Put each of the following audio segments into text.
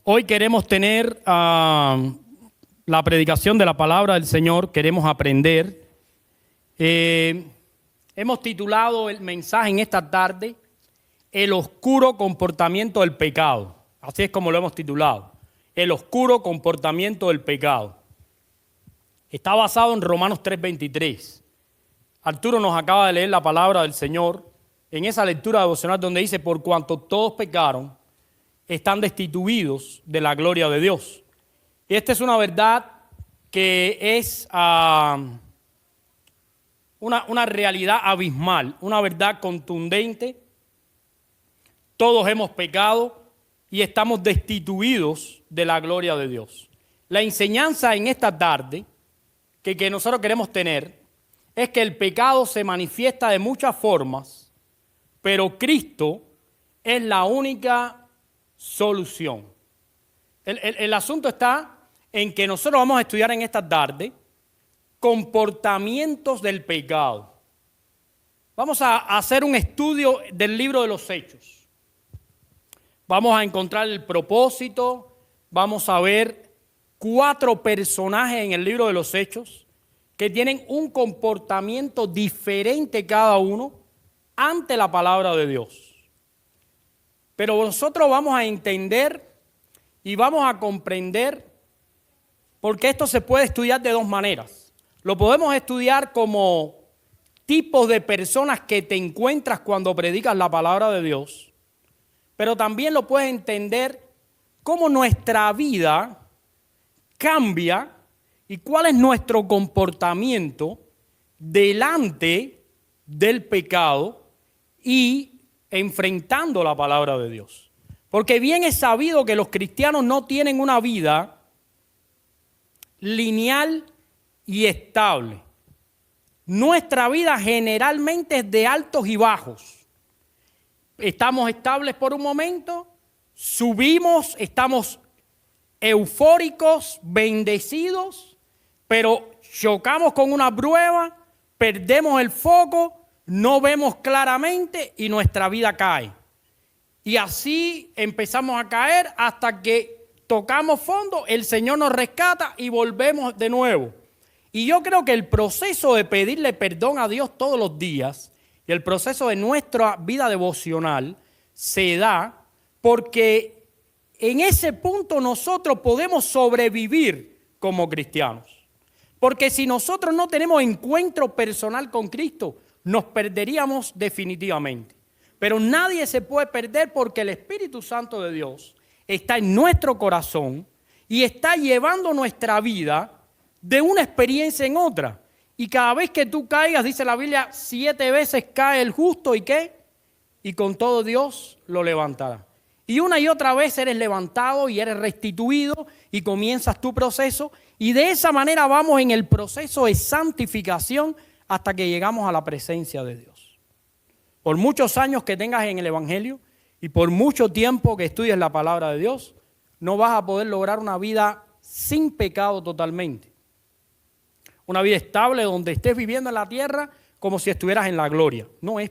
Hoy queremos tener la predicación de la palabra del Señor, queremos aprender. Hemos titulado el mensaje en esta tarde, El oscuro comportamiento del pecado. Así es como lo hemos titulado, El oscuro comportamiento del pecado. Está basado en Romanos 3:23. Arturo nos acaba de leer la palabra del Señor en esa lectura devocional donde dice, por cuanto todos pecaron, están destituidos de la gloria de Dios. Y esta es una verdad que es una realidad abismal, una verdad contundente. Todos hemos pecado y estamos destituidos de la gloria de Dios. La enseñanza en esta tarde que nosotros queremos tener es que el pecado se manifiesta de muchas formas, pero Cristo es la única solución. El asunto está en que nosotros vamos a estudiar en esta tarde comportamientos del pecado. Vamos a hacer un estudio del libro de los Hechos. Vamos a encontrar el propósito, vamos a ver 4 personajes en el libro de los Hechos que tienen un comportamiento diferente cada uno ante la palabra de Dios. Pero nosotros vamos a entender y vamos a comprender, porque esto se puede estudiar de 2 maneras. Lo podemos estudiar como tipos de personas que te encuentras cuando predicas la palabra de Dios, pero también lo puedes entender cómo nuestra vida cambia y cuál es nuestro comportamiento delante del pecado y enfrentando la palabra de Dios. Porque bien es sabido que los cristianos no tienen una vida lineal y estable. Nuestra vida generalmente es de altos y bajos. Estamos estables por un momento, subimos, estamos eufóricos, bendecidos, pero chocamos con una prueba, perdemos el foco, no vemos claramente y nuestra vida cae. Y así empezamos a caer hasta que tocamos fondo, el Señor nos rescata y volvemos de nuevo. Y yo creo que el proceso de pedirle perdón a Dios todos los días y el proceso de nuestra vida devocional se da porque en ese punto nosotros podemos sobrevivir como cristianos. Porque si nosotros no tenemos encuentro personal con Cristo, nos perderíamos definitivamente. Pero nadie se puede perder porque el Espíritu Santo de Dios está en nuestro corazón y está llevando nuestra vida de una experiencia en otra. Y cada vez que tú caigas, dice la Biblia, 7 veces cae el justo, ¿y qué? Y con todo Dios lo levantará. Y una y otra vez eres levantado y eres restituido y comienzas tu proceso. Y de esa manera vamos en el proceso de santificación hasta que llegamos a la presencia de Dios. Por muchos años que tengas en el Evangelio y por mucho tiempo que estudies la palabra de Dios, no vas a poder lograr una vida sin pecado totalmente. Una vida estable donde estés viviendo en la tierra como si estuvieras en la gloria. No es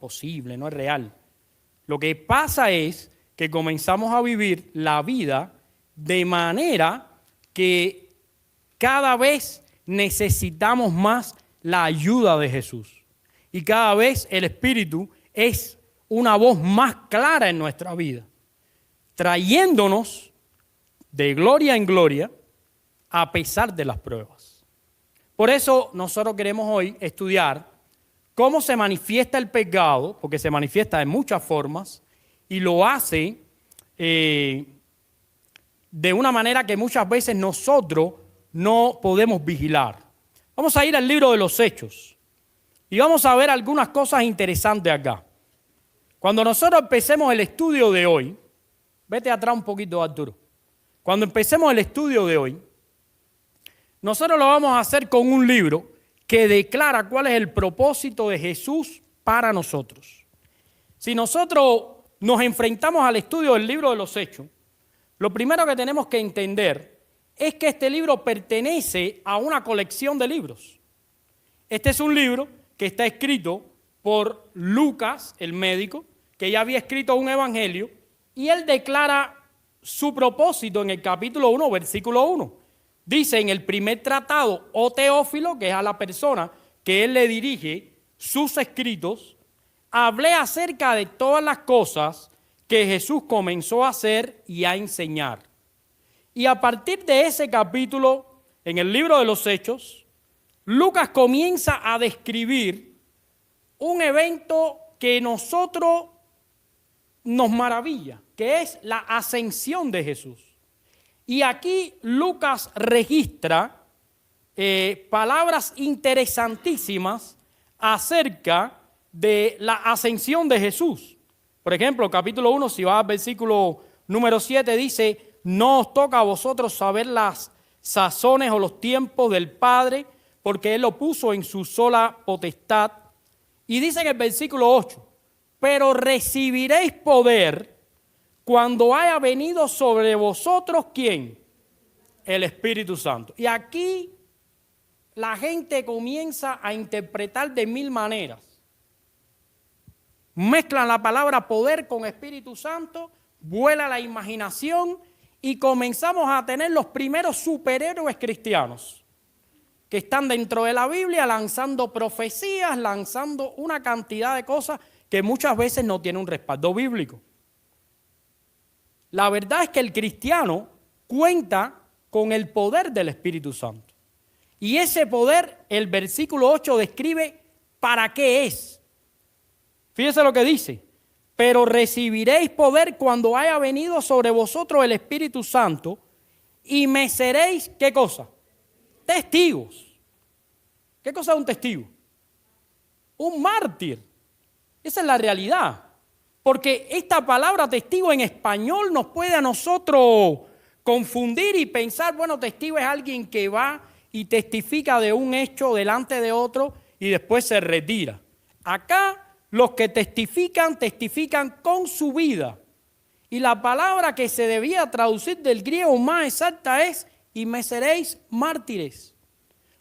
posible, no es real. Lo que pasa es que comenzamos a vivir la vida de manera que cada vez necesitamos más la ayuda de Jesús. Y cada vez el Espíritu es una voz más clara en nuestra vida, trayéndonos de gloria en gloria a pesar de las pruebas. Por eso nosotros queremos hoy estudiar cómo se manifiesta el pecado, porque se manifiesta de muchas formas y lo hace de una manera que muchas veces nosotros no podemos vigilar. Vamos a ir al libro de los Hechos y vamos a ver algunas cosas interesantes acá. Cuando nosotros empecemos el estudio de hoy, vete atrás un poquito, Arturo. Cuando empecemos el estudio de hoy, nosotros lo vamos a hacer con un libro que declara cuál es el propósito de Jesús para nosotros. Si nosotros nos enfrentamos al estudio del libro de los Hechos, lo primero que tenemos que entender es que este libro pertenece a una colección de libros. Este es un libro que está escrito por Lucas, el médico, que ya había escrito un evangelio, y él declara su propósito en el capítulo 1, versículo 1. Dice en el primer tratado, oh Teófilo, que es a la persona que él le dirige sus escritos, hablé acerca de todas las cosas que Jesús comenzó a hacer y a enseñar. Y a partir de ese capítulo, en el libro de los Hechos, Lucas comienza a describir un evento que nosotros nos maravilla, que es la ascensión de Jesús. Y aquí Lucas registra palabras interesantísimas acerca de la ascensión de Jesús. Por ejemplo, capítulo 1, si va al versículo número 7, dice: no os toca a vosotros saber las sazones o los tiempos del Padre, porque Él lo puso en su sola potestad. Y dice en el versículo 8, pero recibiréis poder cuando haya venido sobre vosotros, ¿quién? El Espíritu Santo. Y aquí la gente comienza a interpretar de mil maneras. Mezclan la palabra poder con Espíritu Santo, vuela la imaginación y comenzamos a tener los primeros superhéroes cristianos que están dentro de la Biblia lanzando profecías, lanzando una cantidad de cosas que muchas veces no tienen un respaldo bíblico. La verdad es que el cristiano cuenta con el poder del Espíritu Santo. Y ese poder, el versículo 8 describe para qué es. Fíjese lo que dice: pero recibiréis poder cuando haya venido sobre vosotros el Espíritu Santo y me seréis, ¿qué cosa? Testigos. ¿Qué cosa es un testigo? Un mártir. Esa es la realidad. Porque esta palabra testigo en español nos puede a nosotros confundir y pensar, bueno, testigo es alguien que va y testifica de un hecho delante de otro y después se retira. Acá los que testifican, testifican con su vida. Y la palabra que se debía traducir del griego más exacta es: y me seréis mártires.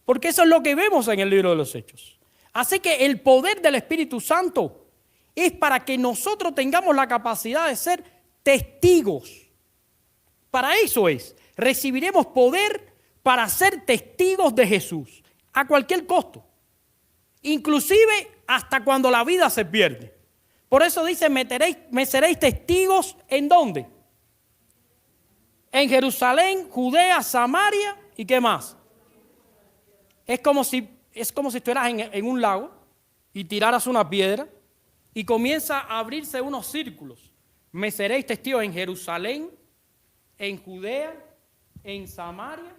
Porque eso es lo que vemos en el libro de los Hechos. Así que el poder del Espíritu Santo es para que nosotros tengamos la capacidad de ser testigos. Para eso es. Recibiremos poder para ser testigos de Jesús a cualquier costo. Inclusive hasta cuando la vida se pierde. Por eso dice: me seréis testigos, ¿en dónde? En Jerusalén, Judea, Samaria, ¿y qué más? Es como si estuvieras en un lago y tiraras una piedra y comienza a abrirse unos círculos. Me seréis testigos en Jerusalén, en Judea, en Samaria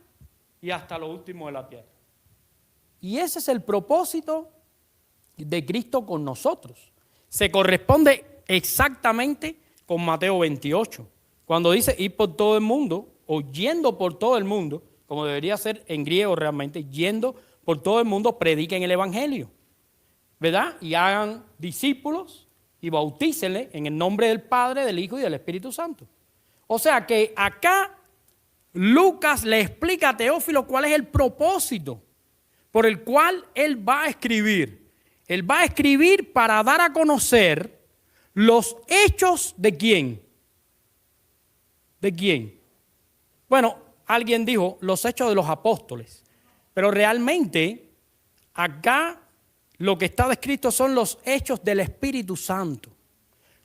y hasta lo último de la tierra. Y ese es el propósito de Cristo con nosotros. Se corresponde exactamente con Mateo 28, cuando dice: ir por todo el mundo, o yendo por todo el mundo, como debería ser en griego realmente, yendo por todo el mundo, prediquen el Evangelio, ¿verdad? Y hagan discípulos y bautícenle en el nombre del Padre, del Hijo y del Espíritu Santo. O sea que acá Lucas le explica a Teófilo cuál es el propósito por el cual él va a escribir. Él va a escribir para dar a conocer los hechos de ¿quién? ¿De quién? Bueno, alguien dijo los hechos de los apóstoles, pero realmente acá lo que está descrito son los hechos del Espíritu Santo.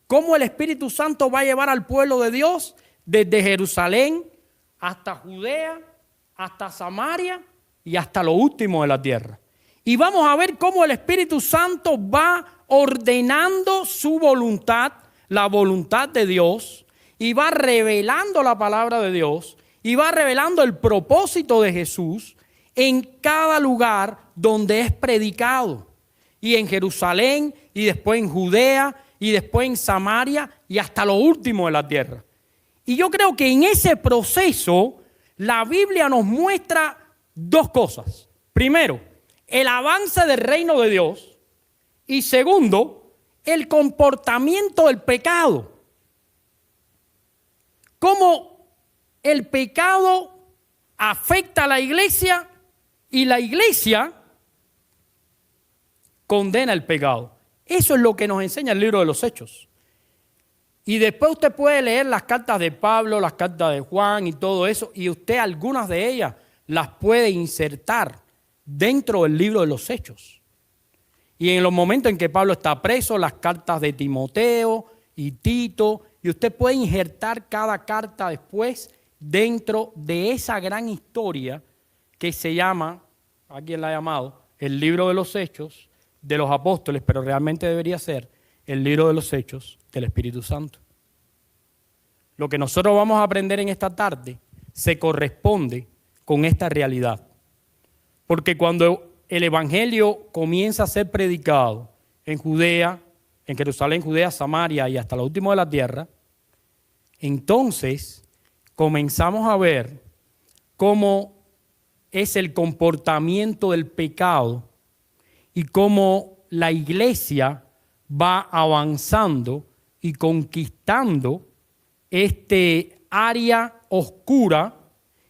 Cómo el Espíritu Santo va a llevar al pueblo de Dios desde Jerusalén hasta Judea, hasta Samaria y hasta lo último de la tierra. Y vamos a ver cómo el Espíritu Santo va ordenando su voluntad, la voluntad de Dios, y va revelando la palabra de Dios, y va revelando el propósito de Jesús en cada lugar donde es predicado. Y en Jerusalén, y después en Judea, y después en Samaria, y hasta lo último de la tierra. Y yo creo que en ese proceso la Biblia nos muestra dos cosas. Primero, el avance del reino de Dios. Y segundo, el comportamiento del pecado. Cómo el pecado afecta a la iglesia y la iglesia condena el pecado. Eso es lo que nos enseña el libro de los Hechos. Y después usted puede leer las cartas de Pablo, las cartas de Juan y todo eso, y usted algunas de ellas las puede insertar dentro del libro de los Hechos. Y en los momentos en que Pablo está preso, las cartas de Timoteo y Tito, y usted puede injertar cada carta después dentro de esa gran historia que se llama, alguien la ha llamado, el libro de los Hechos de los Apóstoles, pero realmente debería ser el libro de los Hechos del Espíritu Santo. Lo que nosotros vamos a aprender en esta tarde se corresponde con esta realidad. Porque cuando el Evangelio comienza a ser predicado en Judea, en Jerusalén, Judea, Samaria y hasta lo último de la tierra, entonces comenzamos a ver cómo es el comportamiento del pecado y cómo la iglesia va avanzando y conquistando este área oscura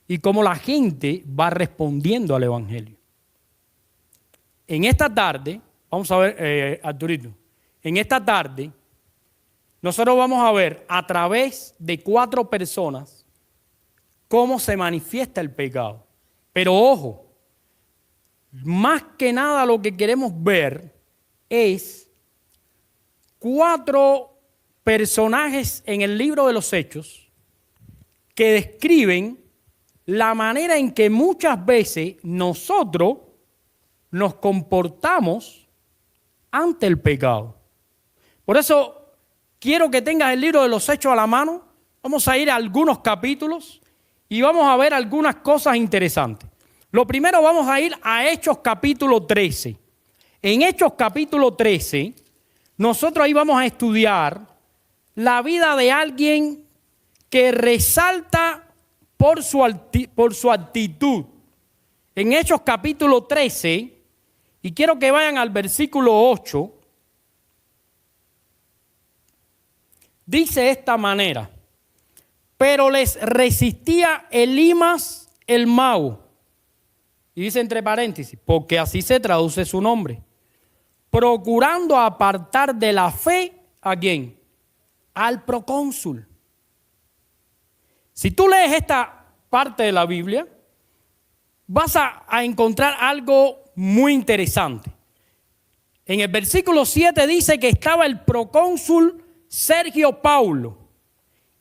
y cómo la gente va respondiendo al Evangelio. En esta tarde, vamos a ver, Arturito, en esta tarde nosotros vamos a ver a través de 4 personas cómo se manifiesta el pecado. Pero ojo, más que nada lo que queremos ver es 4 personajes en el libro de los Hechos que describen la manera en que muchas veces nosotros nos comportamos ante el pecado. Por eso quiero que tengas el libro de los Hechos a la mano. Vamos a ir a algunos capítulos y vamos a ver algunas cosas interesantes. Lo primero, vamos a ir a Hechos capítulo 13. En Hechos capítulo 13, nosotros ahí vamos a estudiar la vida de alguien que resalta por su actitud. En Hechos capítulo 13, y quiero que vayan al versículo 8, dice de esta manera: pero les resistía Elimas el mago. Y dice entre paréntesis, porque así se traduce su nombre, procurando apartar de la fe, ¿a quién? Al procónsul. Si tú lees esta parte de la Biblia, vas a encontrar algo muy interesante. En el versículo 7 dice que estaba el procónsul Sergio Paulo.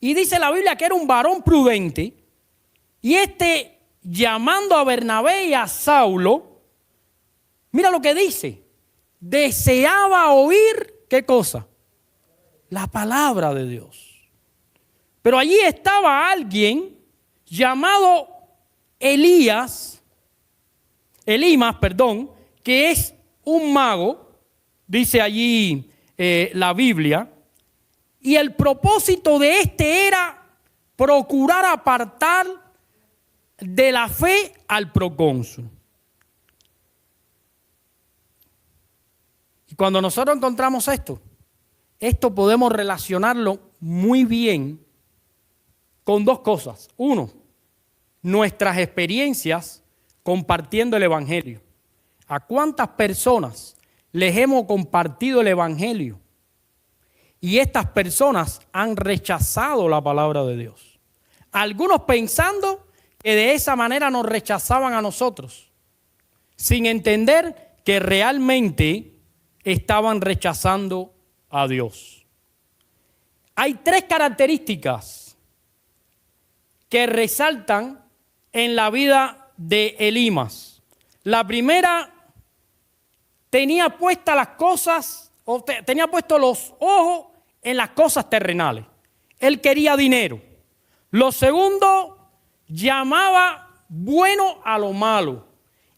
Y dice la Biblia que era un varón prudente. Y llamando a Bernabé y a Saulo, mira lo que dice: deseaba oír, ¿qué cosa? La palabra de Dios. Pero allí estaba alguien llamado Elimas, que es un mago, dice allí la Biblia, y el propósito de era procurar apartar de la fe al procónsul. Y cuando nosotros encontramos esto podemos relacionarlo muy bien con 2 cosas. 1, nuestras experiencias compartiendo el Evangelio. ¿A cuántas personas les hemos compartido el Evangelio? Y estas personas han rechazado la palabra de Dios. Algunos pensando que de esa manera nos rechazaban a nosotros, sin entender que realmente estaban rechazando a Dios. Hay 3 características que resaltan en la vida de Elimas. La primera, tenía puestas las cosas, tenía puestos los ojos en las cosas terrenales. Él quería dinero. Lo segundo, llamaba bueno a lo malo.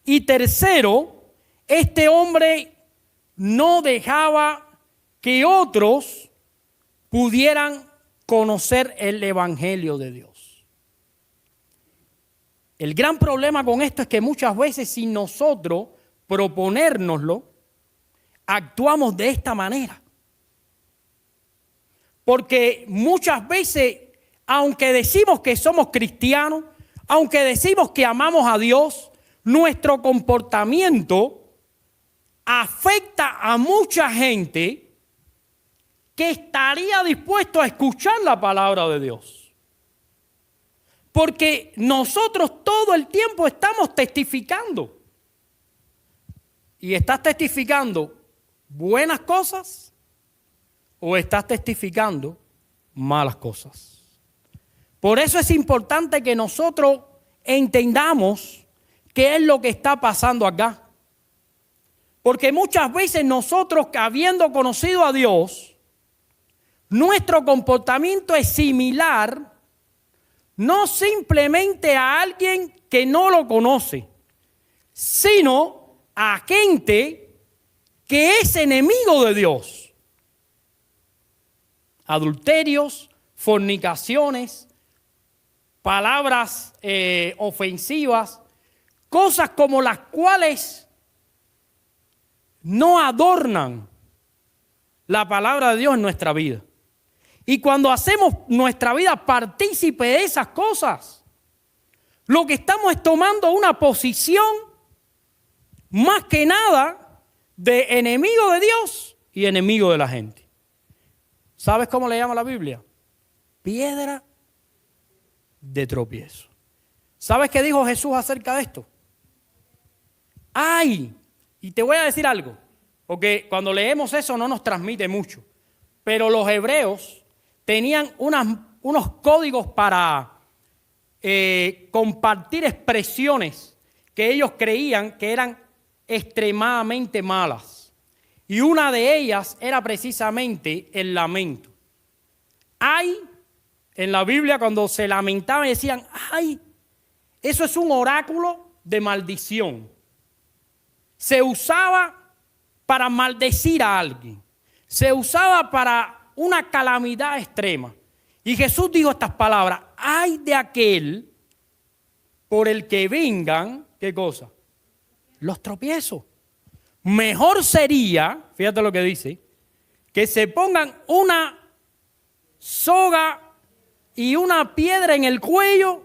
Y tercero, este hombre no dejaba que otros pudieran conocer el Evangelio de Dios. El gran problema con esto es que muchas veces sin nosotros proponérnoslo, actuamos de esta manera. Porque muchas veces, aunque decimos que somos cristianos, aunque decimos que amamos a Dios, nuestro comportamiento afecta a mucha gente que estaría dispuesto a escuchar la palabra de Dios. Porque nosotros todo el tiempo estamos testificando. ¿Y estás testificando buenas cosas o estás testificando malas cosas? Por eso es importante que nosotros entendamos qué es lo que está pasando acá. Porque muchas veces nosotros, habiendo conocido a Dios, nuestro comportamiento es similar, no simplemente a alguien que no lo conoce, sino a gente que es enemigo de Dios. Adulterios, fornicaciones, palabras ofensivas, cosas como las cuales no adornan la palabra de Dios en nuestra vida. Y cuando hacemos nuestra vida partícipe de esas cosas, lo que estamos es tomando una posición más que nada de enemigo de Dios y enemigo de la gente. ¿Sabes cómo le llama la Biblia? Piedra de tropiezo. ¿Sabes qué dijo Jesús acerca de esto? ¡Ay! Y te voy a decir algo, porque cuando leemos eso no nos transmite mucho, pero los hebreos tenían unos códigos para compartir expresiones que ellos creían que eran extremadamente malas. Y una de ellas era precisamente el lamento. Ay, en la Biblia cuando se lamentaban decían, ay, eso es un oráculo de maldición. Se usaba para maldecir a alguien. Se usaba para una calamidad extrema. Y Jesús dijo estas palabras, ay de aquel por el que vengan, ¿qué cosa? Los tropiezos. Mejor sería, fíjate lo que dice, que se pongan una soga y una piedra en el cuello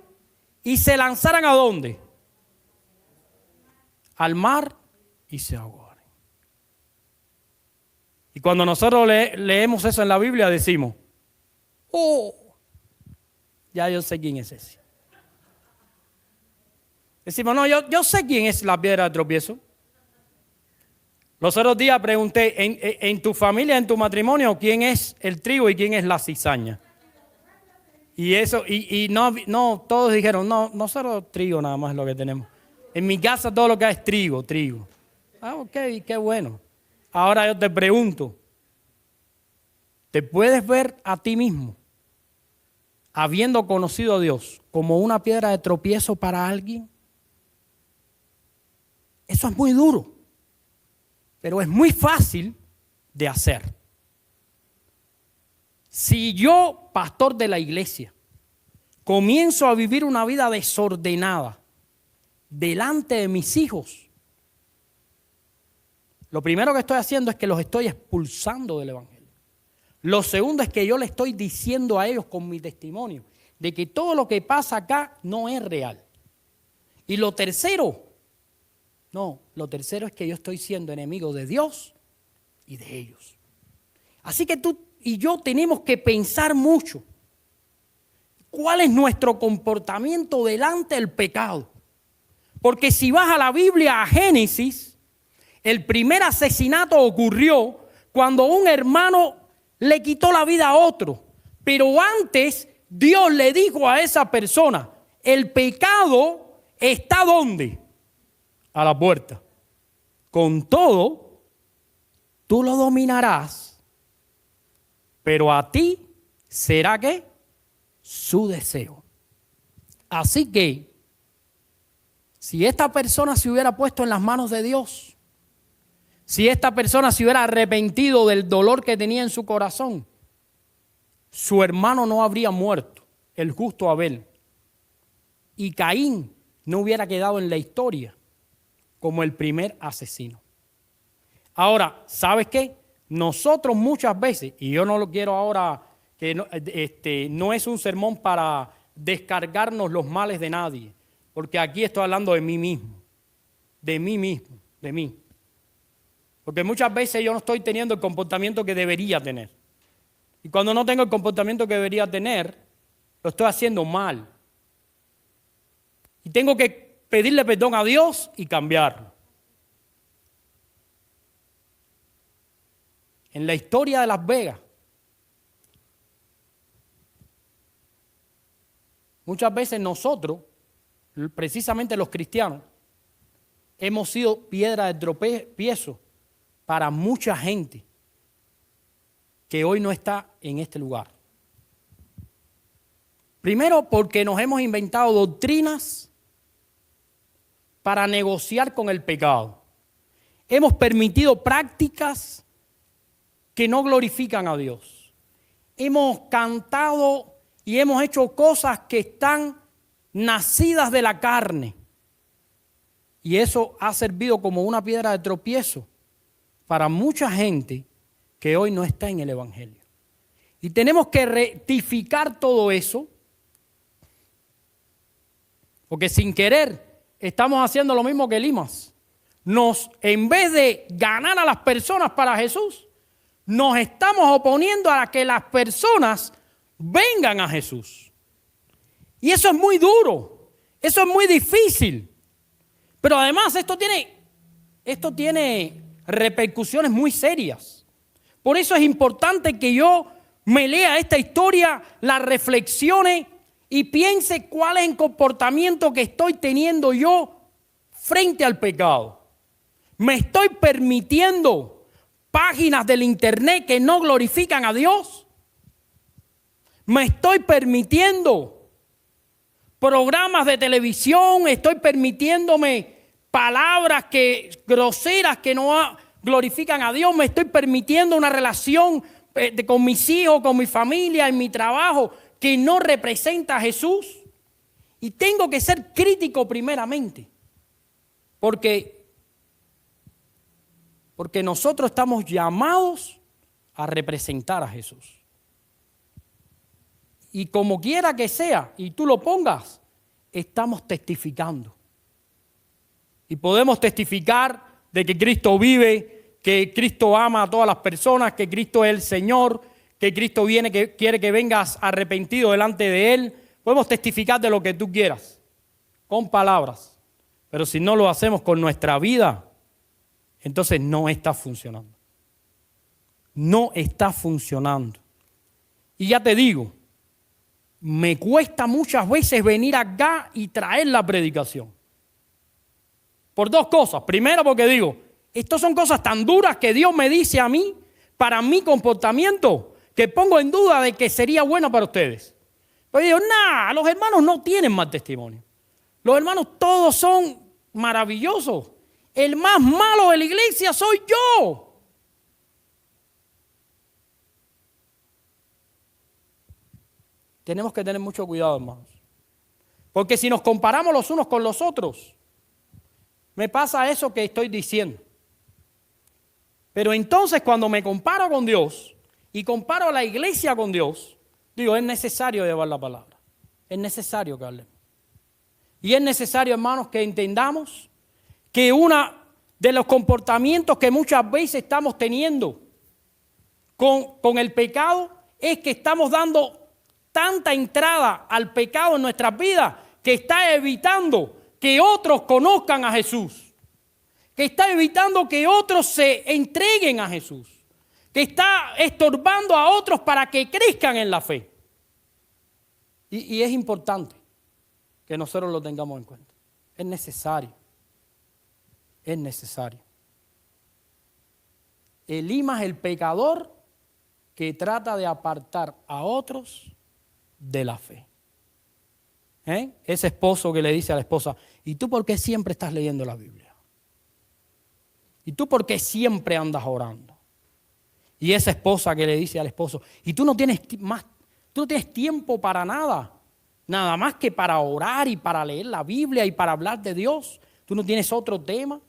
y se lanzaran ¿a dónde? Al mar y se ahogaran. Y cuando nosotros leemos eso en la Biblia decimos, oh, ya yo sé quién es ese. Decimos, no, yo sé quién es la piedra de tropiezo. Los otros días pregunté, en tu familia, en tu matrimonio, ¿quién es el trigo y quién es la cizaña? Y eso, y no, todos dijeron, no, nosotros trigo nada más es lo que tenemos. En mi casa todo lo que hay es trigo. Ah, ok, qué bueno. Ahora yo te pregunto, ¿te puedes ver a ti mismo, habiendo conocido a Dios, como una piedra de tropiezo para alguien? Eso es muy duro, pero es muy fácil de hacer. Si yo, pastor de la iglesia, comienzo a vivir una vida desordenada delante de mis hijos, lo primero que estoy haciendo es que los estoy expulsando del evangelio. Lo segundo es que yo le estoy diciendo a ellos con mi testimonio de que todo lo que pasa acá no es real. Y lo tercero es que yo estoy siendo enemigo de Dios y de ellos. Así que tú y yo tenemos que pensar mucho. ¿Cuál es nuestro comportamiento delante del pecado? Porque si vas a la Biblia, a Génesis, el primer asesinato ocurrió cuando un hermano le quitó la vida a otro. Pero antes Dios le dijo a esa persona, el pecado está ¿dónde? A la puerta. Con todo, tú lo dominarás, pero a ti será ¿qué? Su deseo. Así que, si esta persona se hubiera puesto en las manos de Dios, si esta persona se hubiera arrepentido del dolor que tenía en su corazón, su hermano no habría muerto, el justo Abel. Y Caín no hubiera quedado en la historia como el primer asesino. Ahora, ¿sabes qué? Nosotros muchas veces, y yo no lo quiero ahora, que no es un sermón para descargarnos los males de nadie, porque aquí estoy hablando de mí mismo, de mí. Porque muchas veces yo no estoy teniendo el comportamiento que debería tener. Y cuando no tengo el comportamiento que debería tener, lo estoy haciendo mal. Y tengo que pedirle perdón a Dios y cambiarlo. En la historia de Las Vegas, muchas veces nosotros, precisamente los cristianos, hemos sido piedra de tropiezo para mucha gente que hoy no está en este lugar. Primero, porque nos hemos inventado doctrinas para negociar con el pecado. Hemos permitido prácticas que no glorifican a Dios. Hemos cantado y hemos hecho cosas que están nacidas de la carne. Y eso ha servido como una piedra de tropiezo para mucha gente que hoy no está en el Evangelio. Y tenemos que rectificar todo eso, porque sin querer estamos haciendo lo mismo que Elimas. En vez de ganar a las personas para Jesús, nos estamos oponiendo a que las personas vengan a Jesús. Y eso es muy duro, eso es muy difícil. Pero además esto tiene repercusiones muy serias. Por eso es importante que yo me lea esta historia, la reflexione y piense cuál es el comportamiento que estoy teniendo yo frente al pecado. ¿Me estoy permitiendo páginas del internet que no glorifican a Dios? ¿Me estoy permitiendo programas de televisión? ¿Estoy permitiéndome palabras groseras que no glorifican a Dios? ¿Me estoy permitiendo una relación con mis hijos, con mi familia, en mi trabajo que no representa a Jesús? Y tengo que ser crítico primeramente, porque nosotros estamos llamados a representar a Jesús. Y como quiera que sea, y tú lo pongas, estamos testificando. Y podemos testificar de que Cristo vive, que Cristo ama a todas las personas, que Cristo es el Señor, que Cristo viene, que quiere que vengas arrepentido delante de Él. Podemos testificar de lo que tú quieras, con palabras. Pero si no lo hacemos con nuestra vida, entonces no está funcionando. No está funcionando. Y ya te digo, me cuesta muchas veces venir acá y traer la predicación. Por dos cosas. Primero, porque digo, estas son cosas tan duras que Dios me dice a mí, para mi comportamiento, que pongo en duda de que sería bueno para ustedes. Pero digo, los hermanos no tienen mal testimonio. Los hermanos todos son maravillosos. El más malo de la iglesia soy yo. Tenemos que tener mucho cuidado, hermanos. Porque si nos comparamos los unos con los otros, me pasa eso que estoy diciendo. Pero entonces cuando me comparo con Dios y comparo a la iglesia con Dios, digo, es necesario llevar la palabra. Es necesario que hablemos. Y es necesario, hermanos, que entendamos que uno de los comportamientos que muchas veces estamos teniendo con el pecado es que estamos dando tanta entrada al pecado en nuestras vidas que está evitando que otros conozcan a Jesús, que está evitando que otros se entreguen a Jesús, que está estorbando a otros para que crezcan en la fe. Y es importante que nosotros lo tengamos en cuenta. Es necesario. Es necesario. Elimas el pecador que trata de apartar a otros de la fe. Ese esposo que le dice a la esposa, ¿y tú por qué siempre estás leyendo la Biblia? ¿Y tú por qué siempre andas orando? Y esa esposa que le dice al esposo, ¿y tú no tienes tiempo para nada? Nada más que para orar y para leer la Biblia y para hablar de Dios. ¿Tú no tienes otro tema?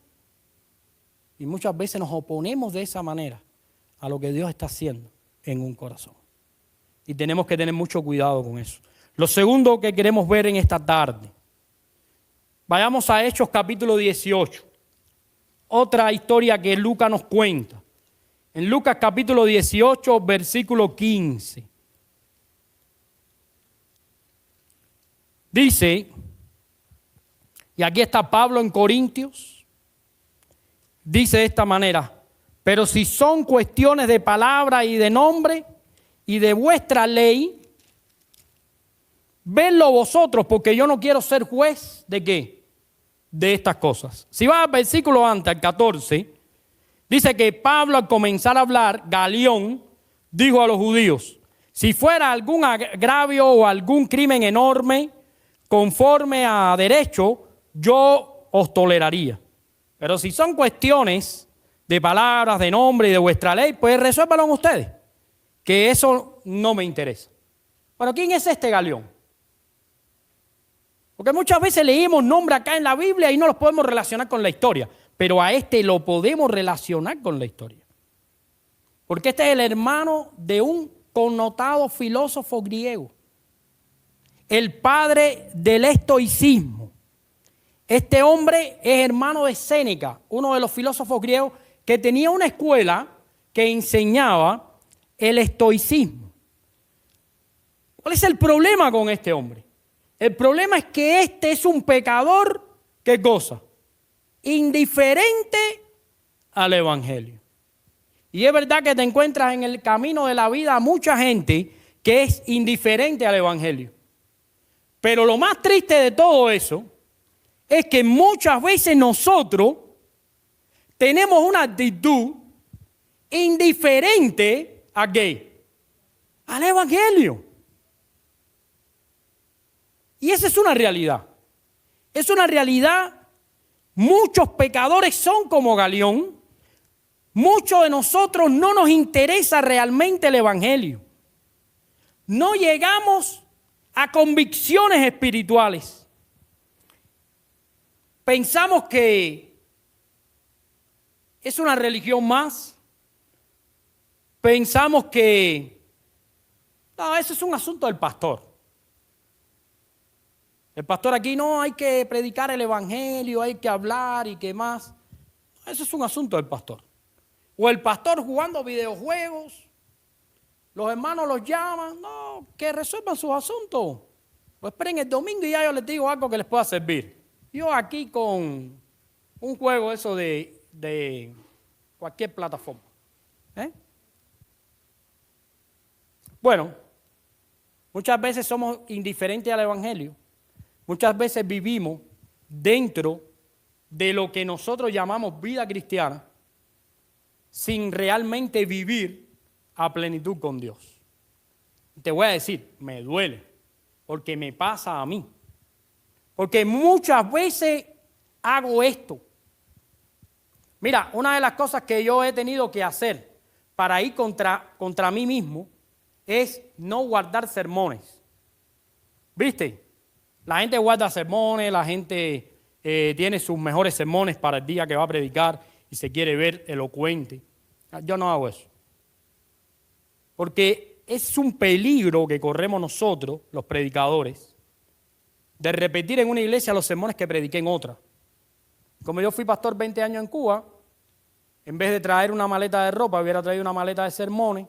Y muchas veces nos oponemos de esa manera a lo que Dios está haciendo en un corazón. Y tenemos que tener mucho cuidado con eso. Lo segundo que queremos ver en esta tarde. Vayamos a Hechos capítulo 18. Otra historia que Lucas nos cuenta. en Lucas capítulo 18, versículo 15. Dice, y aquí está Pablo en Corintios, dice de esta manera: pero si son cuestiones de palabra y de nombre y de vuestra ley, vedlo vosotros, porque yo no quiero ser juez de ¿qué? De estas cosas. Si va al versículo antes, al 14, dice que Pablo, al comenzar a hablar, Galión dijo a los judíos: si fuera algún agravio o algún crimen enorme conforme a derecho, yo os toleraría. Pero si son cuestiones de palabras, de nombre y de vuestra ley, pues resuélvanlo ustedes, que eso no me interesa. Bueno, ¿quién es este Galión? Porque muchas veces leímos nombres acá en la Biblia y no los podemos relacionar con la historia, pero a este lo podemos relacionar con la historia. Porque este es el hermano de un connotado filósofo griego, el padre del estoicismo. Este hombre es hermano de Séneca, uno de los filósofos griegos que tenía una escuela que enseñaba el estoicismo. ¿Cuál es el problema con este hombre? El problema es que este es un pecador, ¿qué cosa? Indiferente al evangelio. Y es verdad que te encuentras en el camino de la vida a mucha gente que es indiferente al evangelio. Pero lo más triste de todo eso es que muchas veces nosotros tenemos una actitud indiferente ¿a qué? Al evangelio. Y esa es una realidad. Es una realidad. Muchos pecadores son como Galión. Muchos de nosotros no nos interesa realmente el evangelio. No llegamos a convicciones espirituales. Pensamos que es una religión más. Pensamos que no, eso es un asunto del pastor. El pastor aquí no, hay que predicar el evangelio, hay que hablar y qué más. Eso es un asunto del pastor. O el pastor jugando videojuegos, los hermanos los llaman, no, que resuelvan sus asuntos. Pues esperen el domingo y ya yo les digo algo que les pueda servir. Yo aquí con un juego eso de cualquier plataforma. Bueno, muchas veces somos indiferentes al evangelio. Muchas veces vivimos dentro de lo que nosotros llamamos vida cristiana sin realmente vivir a plenitud con Dios. Te voy a decir, me duele, porque me pasa a mí. Porque muchas veces hago esto. Mira, una de las cosas que yo he tenido que hacer para ir contra mí mismo es no guardar sermones. ¿Viste? La gente guarda sermones, la gente tiene sus mejores sermones para el día que va a predicar y se quiere ver elocuente. Yo no hago eso. Porque es un peligro que corremos nosotros, los predicadores, de repetir en una iglesia los sermones que prediqué en otra. Como yo fui pastor 20 años en Cuba, en vez de traer una maleta de ropa, hubiera traído una maleta de sermones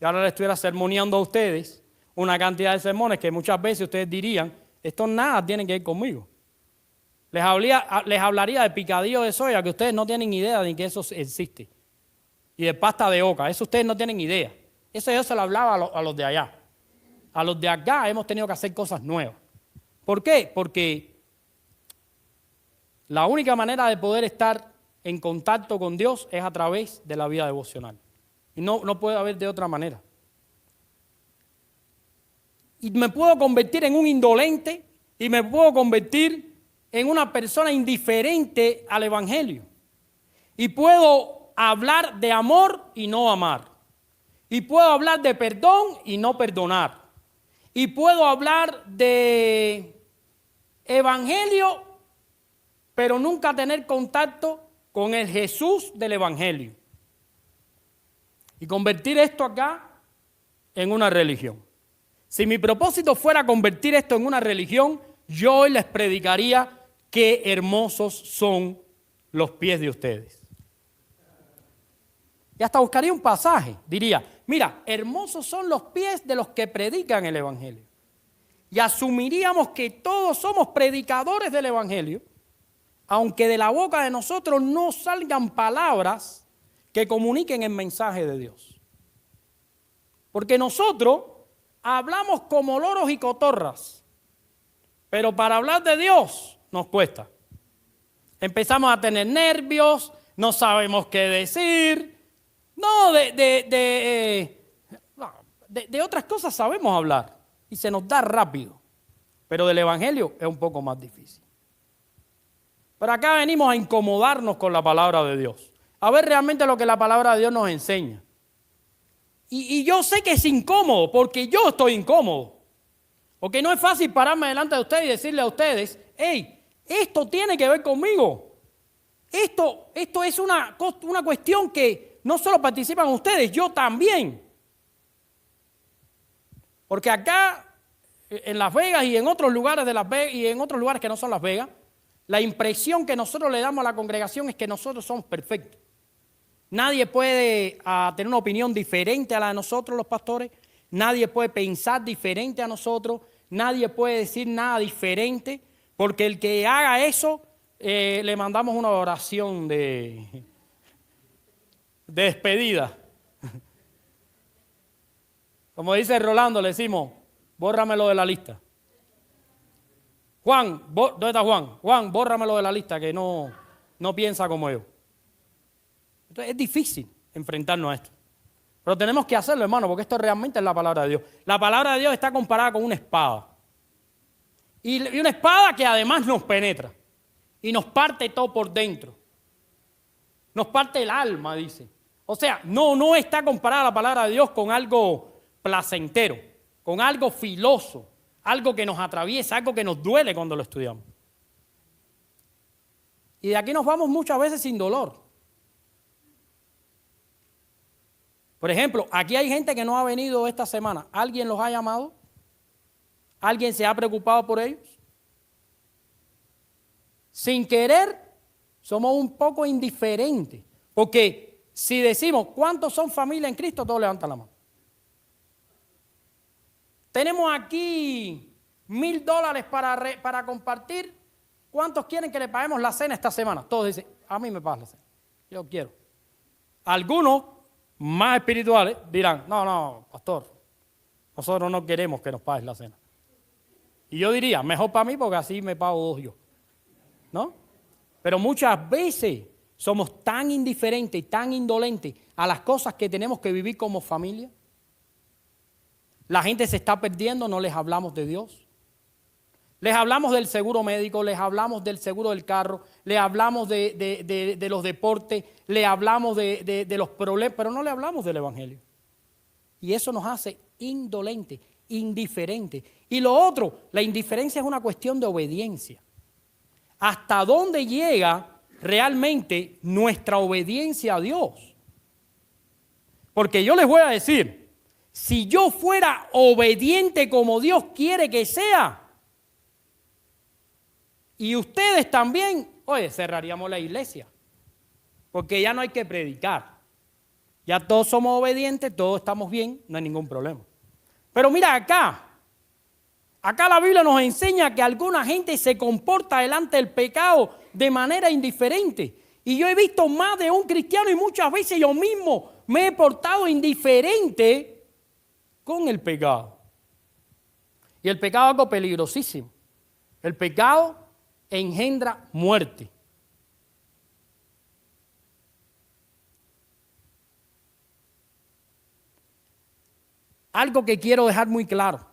y ahora les estuviera sermoneando a ustedes una cantidad de sermones que muchas veces ustedes dirían, esto nada tiene que ver conmigo. Les hablaría de picadillo de soya, que ustedes no tienen idea de que eso existe. Y de pasta de oca, eso ustedes no tienen idea. Eso yo se lo hablaba a los de allá. A los de acá hemos tenido que hacer cosas nuevas. ¿Por qué? Porque la única manera de poder estar en contacto con Dios es a través de la vida devocional. Y no puede haber de otra manera. Y me puedo convertir en un indolente y me puedo convertir en una persona indiferente al evangelio. Y puedo hablar de amor y no amar. Y puedo hablar de perdón y no perdonar. Y puedo hablar de evangelio, pero nunca tener contacto con el Jesús del evangelio. Y convertir esto acá en una religión. Si mi propósito fuera convertir esto en una religión, yo hoy les predicaría qué hermosos son los pies de ustedes. Y hasta buscaría un pasaje. Diría, mira, hermosos son los pies de los que predican el Evangelio. Y asumiríamos que todos somos predicadores del Evangelio, aunque de la boca de nosotros no salgan palabras que comuniquen el mensaje de Dios. Porque nosotros hablamos como loros y cotorras, pero para hablar de Dios nos cuesta. Empezamos a tener nervios, no sabemos qué decir. No, de otras cosas sabemos hablar y se nos da rápido, pero del Evangelio es un poco más difícil. Pero acá venimos a incomodarnos con la palabra de Dios, a ver realmente lo que la palabra de Dios nos enseña. Y yo sé que es incómodo, porque yo estoy incómodo. Porque no es fácil pararme delante de ustedes y decirle a ustedes, hey, esto tiene que ver conmigo. Esto es una cuestión que no solo participan ustedes, yo también. Porque acá, en Las Vegas y en otros lugares de Las Vegas y en otros lugares que no son Las Vegas, la impresión que nosotros le damos a la congregación es que nosotros somos perfectos. Nadie puede tener una opinión diferente a la de nosotros, los pastores. Nadie puede pensar diferente a nosotros. Nadie puede decir nada diferente. Porque el que haga eso, le mandamos una oración de despedida. Como dice Rolando, le decimos, bórramelo de la lista. Juan, ¿dónde está Juan? Juan, bórramelo de la lista, que no piensa como yo. Entonces es difícil enfrentarnos a esto. Pero tenemos que hacerlo, hermano, porque esto realmente es la palabra de Dios. La palabra de Dios está comparada con una espada. Y una espada que además nos penetra. Y nos parte todo por dentro. Nos parte el alma, dice. O sea, no está comparada la palabra de Dios con algo placentero, con algo filoso, algo que nos atraviesa, algo que nos duele cuando lo estudiamos. Y de aquí nos vamos muchas veces sin dolor. Por ejemplo, aquí hay gente que no ha venido esta semana. ¿Alguien los ha llamado? ¿Alguien se ha preocupado por ellos? Sin querer, somos un poco indiferentes. Porque si decimos, ¿cuántos son familia en Cristo? Todos levantan la mano. Tenemos aquí $1,000 para compartir. ¿Cuántos quieren que le paguemos la cena esta semana? Todos dicen, a mí me pagas la cena. Yo quiero. Algunos más espirituales dirán, no, pastor, nosotros no queremos que nos pagues la cena. Y yo diría, mejor para mí porque así me pago 2 yo. ¿No? Pero muchas veces somos tan indiferentes y tan indolentes a las cosas que tenemos que vivir como familia. La gente se está perdiendo, no les hablamos de Dios. Les hablamos del seguro médico, les hablamos del seguro del carro, les hablamos de los deportes, les hablamos de los problemas, pero no le hablamos del Evangelio. Y eso nos hace indolentes, indiferentes. Y lo otro, la indiferencia es una cuestión de obediencia. ¿Hasta dónde llega realmente nuestra obediencia a Dios? Porque yo les voy a decir, si yo fuera obediente como Dios quiere que sea, y ustedes también, cerraríamos la iglesia, porque ya no hay que predicar. Ya todos somos obedientes, todos estamos bien, no hay ningún problema. Pero mira acá la Biblia nos enseña que alguna gente se comporta delante del pecado de manera indiferente. Y yo he visto más de un cristiano y muchas veces yo mismo me he portado indiferente con el pecado. Y el pecado es algo peligrosísimo. El pecado engendra muerte. Algo que quiero dejar muy claro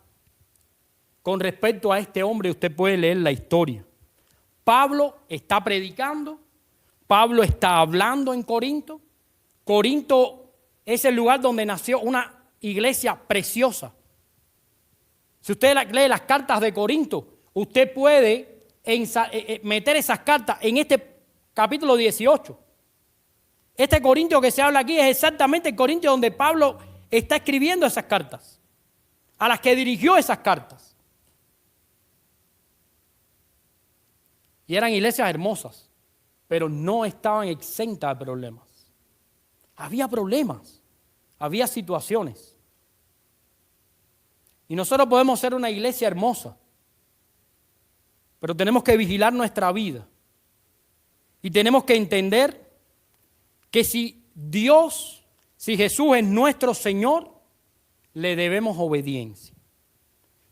con respecto a este hombre, usted puede leer la historia. Pablo está predicando, Pablo está hablando en Corinto. Corinto es el lugar donde nació una iglesia preciosa. Si usted lee las cartas de Corinto, usted puede meter esas cartas en este capítulo 18. Este Corintio que se habla aquí es exactamente el Corintio donde Pablo está escribiendo esas cartas, a las que dirigió esas cartas. Y eran iglesias hermosas, pero no estaban exentas de problemas. Había problemas, había situaciones. Y nosotros podemos ser una iglesia hermosa, pero tenemos que vigilar nuestra vida. Y tenemos que entender que si Jesús es nuestro Señor, le debemos obediencia.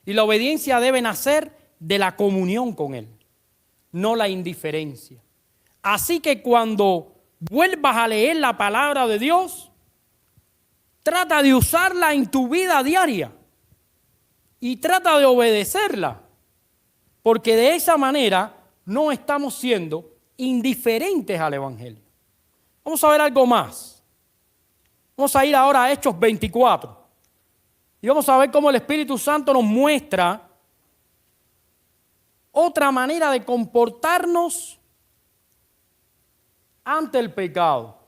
Y la obediencia debe nacer de la comunión con Él, no la indiferencia. Así que cuando vuelvas a leer la palabra de Dios, trata de usarla en tu vida diaria y trata de obedecerla, porque de esa manera no estamos siendo indiferentes al Evangelio. Vamos a ver algo más. Vamos a ir ahora a Hechos 24 y vamos a ver cómo el Espíritu Santo nos muestra otra manera de comportarnos ante el pecado.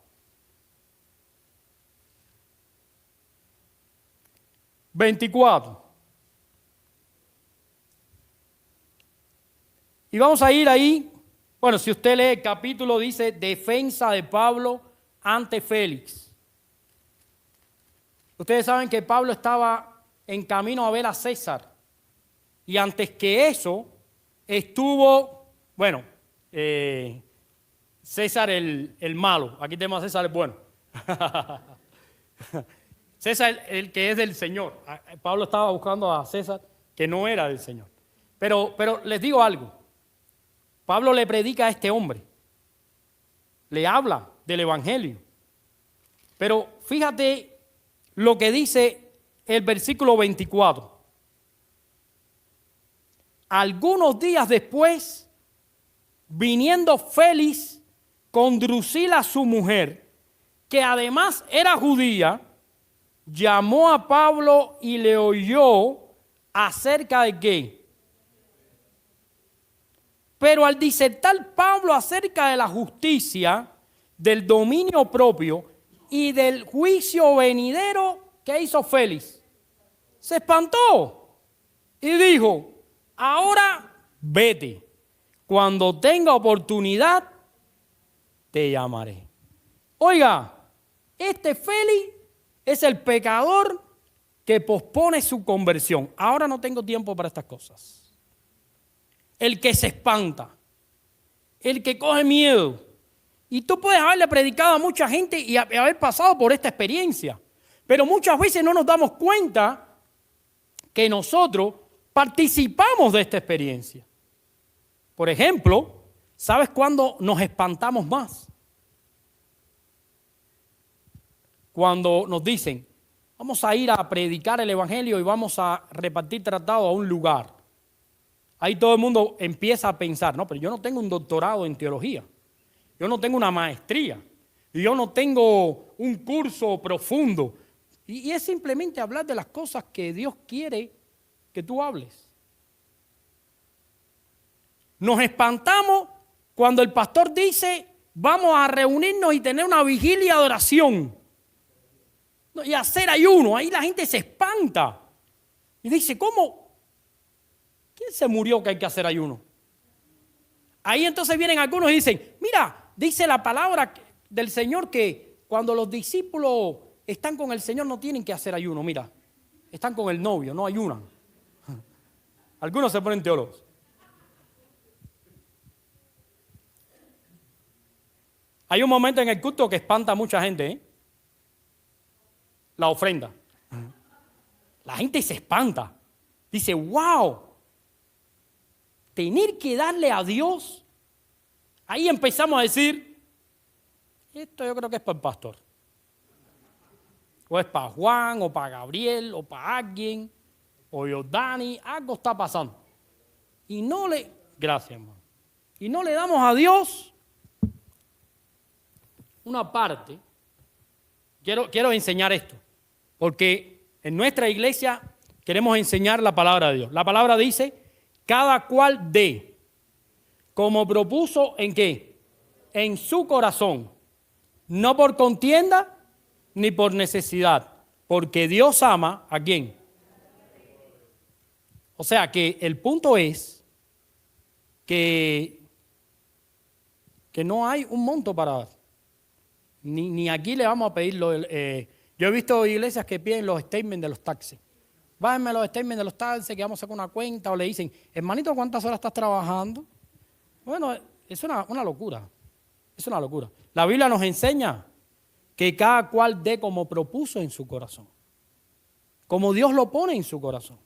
24. Y vamos a ir ahí. Bueno, si usted lee el capítulo, dice defensa de Pablo ante Félix. Ustedes saben que Pablo estaba en camino a ver a César. Y antes que eso, estuvo, César el malo. Aquí tenemos a César el bueno. César el que es del Señor. Pablo estaba buscando a César que no era del Señor. Pero les digo algo. Pablo le predica a este hombre. Le habla del Evangelio. Pero fíjate lo que dice el versículo 24. Algunos días después, viniendo Félix con Drusila su mujer, que además era judía, llamó a Pablo y le oyó acerca de qué. Pero al disertar Pablo acerca de la justicia, del dominio propio y del juicio venidero, ¿qué hizo Félix? Se espantó y dijo: ahora vete, cuando tenga oportunidad te llamaré. Oiga, este Félix es el pecador que pospone su conversión. Ahora no tengo tiempo para estas cosas. El que se espanta, el que coge miedo. Y tú puedes haberle predicado a mucha gente y haber pasado por esta experiencia. Pero muchas veces no nos damos cuenta que nosotros participamos de esta experiencia. Por ejemplo, ¿sabes cuándo nos espantamos más? Cuando nos dicen: vamos a ir a predicar el Evangelio y vamos a repartir tratados a un lugar. Ahí todo el mundo empieza a pensar: no, pero yo no tengo un doctorado en teología, yo no tengo una maestría, yo no tengo un curso profundo. Y es simplemente hablar de las cosas que Dios quiere que tú hables. Nos espantamos cuando el pastor dice: vamos a reunirnos y tener una vigilia de oración y hacer ayuno. Ahí la gente se espanta y dice: ¿cómo? ¿Quién se murió que hay que hacer ayuno? Ahí entonces vienen algunos y dicen: mira, dice la palabra del Señor que cuando los discípulos están con el Señor no tienen que hacer ayuno. Mira, están con el novio, no ayunan. Algunos se ponen teólogos. Hay un momento en el culto que espanta a mucha gente, ¿eh? La ofrenda. La gente se espanta. Dice: wow, tener que darle a Dios. Ahí empezamos a decir: esto yo creo que es para el pastor. O es para Juan, o para Gabriel, o para alguien, o Jordani. Algo está pasando. Gracias, hermano. Y no le damos a Dios una parte. Quiero enseñar esto, porque en nuestra iglesia queremos enseñar la palabra de Dios. La palabra dice: cada cual dé, como propuso ¿en qué? En su corazón, no por contienda ni por necesidad, porque Dios ama ¿a quién? O sea que el punto es que no hay un monto para dar. Ni aquí le vamos a pedir yo he visto iglesias que piden los statements de los taxis. Bájenme los statements de los taxis que vamos a sacar una cuenta, o le dicen, hermanito, ¿cuántas horas estás trabajando? Bueno, es una locura. Es una locura. La Biblia nos enseña que cada cual dé como propuso en su corazón. Como Dios lo pone en su corazón.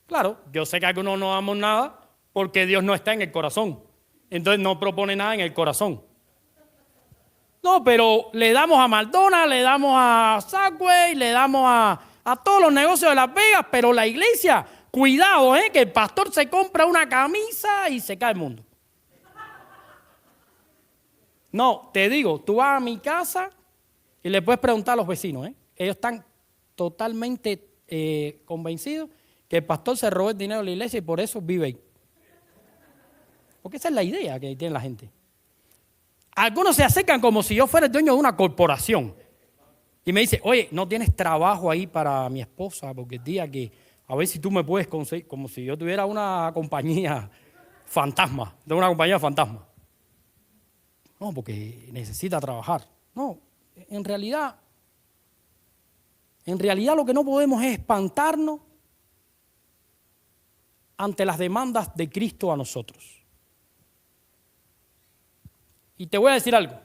Claro, yo sé que algunos no damos nada porque Dios no está en el corazón. Entonces no propone nada en el corazón. No, pero le damos a McDonald's, le damos a Subway, le damos a todos los negocios de Las Vegas, pero la iglesia, cuidado, que el pastor se compra una camisa y se cae el mundo. No, te digo, tú vas a mi casa y le puedes preguntar a los vecinos, ellos están totalmente convencidos que el pastor se robó el dinero de la iglesia y por eso vive ahí. Porque esa es la idea que tiene la gente. Algunos se acercan como si yo fuera el dueño de una corporación. Y me dice, oye, ¿no tienes trabajo ahí para mi esposa? Porque el día que, a ver si tú me puedes conseguir, como si yo tuviera una compañía fantasma, de una compañía fantasma. No, porque necesita trabajar. No, en realidad lo que no podemos es espantarnos ante las demandas de Cristo a nosotros. Y te voy a decir algo.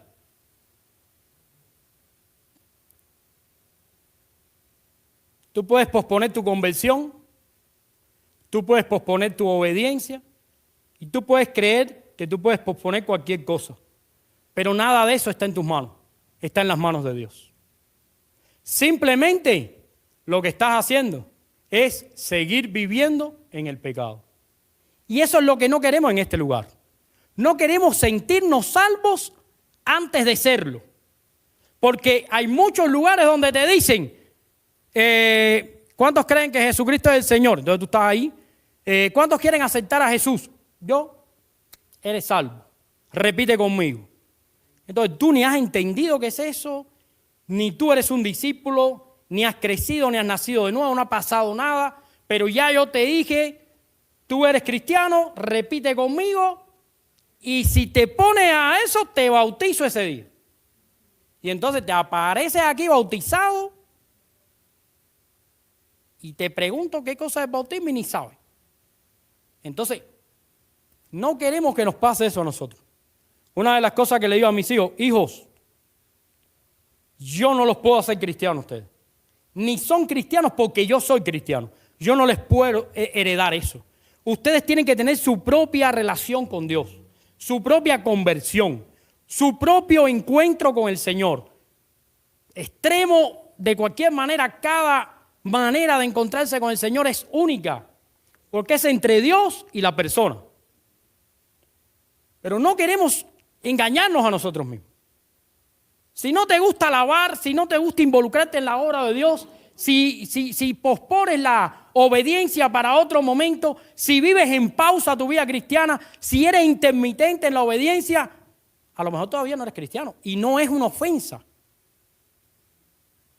Tú puedes posponer tu conversión, tú puedes posponer tu obediencia y tú puedes creer que tú puedes posponer cualquier cosa. Pero nada de eso está en tus manos, está en las manos de Dios. Simplemente lo que estás haciendo es seguir viviendo en el pecado. Y eso es lo que no queremos en este lugar. No queremos sentirnos salvos antes de serlo. Porque hay muchos lugares donde te dicen, ¿cuántos creen que Jesucristo es el Señor? Entonces tú estás ahí. ¿Cuántos quieren aceptar a Jesús? Yo, eres salvo. Repite conmigo. Entonces tú ni has entendido qué es eso, ni tú eres un discípulo, ni has crecido, ni has nacido de nuevo, no ha pasado nada, pero ya yo te dije, tú eres cristiano, repite conmigo, y si te pones a eso, te bautizo ese día. Y entonces te apareces aquí bautizado, y te pregunto qué cosa es bautismo y ni sabes. Entonces, no queremos que nos pase eso a nosotros. Una de las cosas que le digo a mis hijos, hijos, yo no los puedo hacer cristianos a ustedes. Ni son cristianos porque yo soy cristiano. Yo no les puedo heredar eso. Ustedes tienen que tener su propia relación con Dios, su propia conversión, su propio encuentro con el Señor. Extremo, de cualquier manera, cada manera de encontrarse con el Señor es única, porque es entre Dios y la persona. Pero no queremos engañarnos a nosotros mismos. Si no te gusta alabar, si no te gusta involucrarte en la obra de Dios, si pospones la obediencia para otro momento, si vives en pausa tu vida cristiana, si eres intermitente en la obediencia, a lo mejor todavía no eres cristiano. Y no es una ofensa.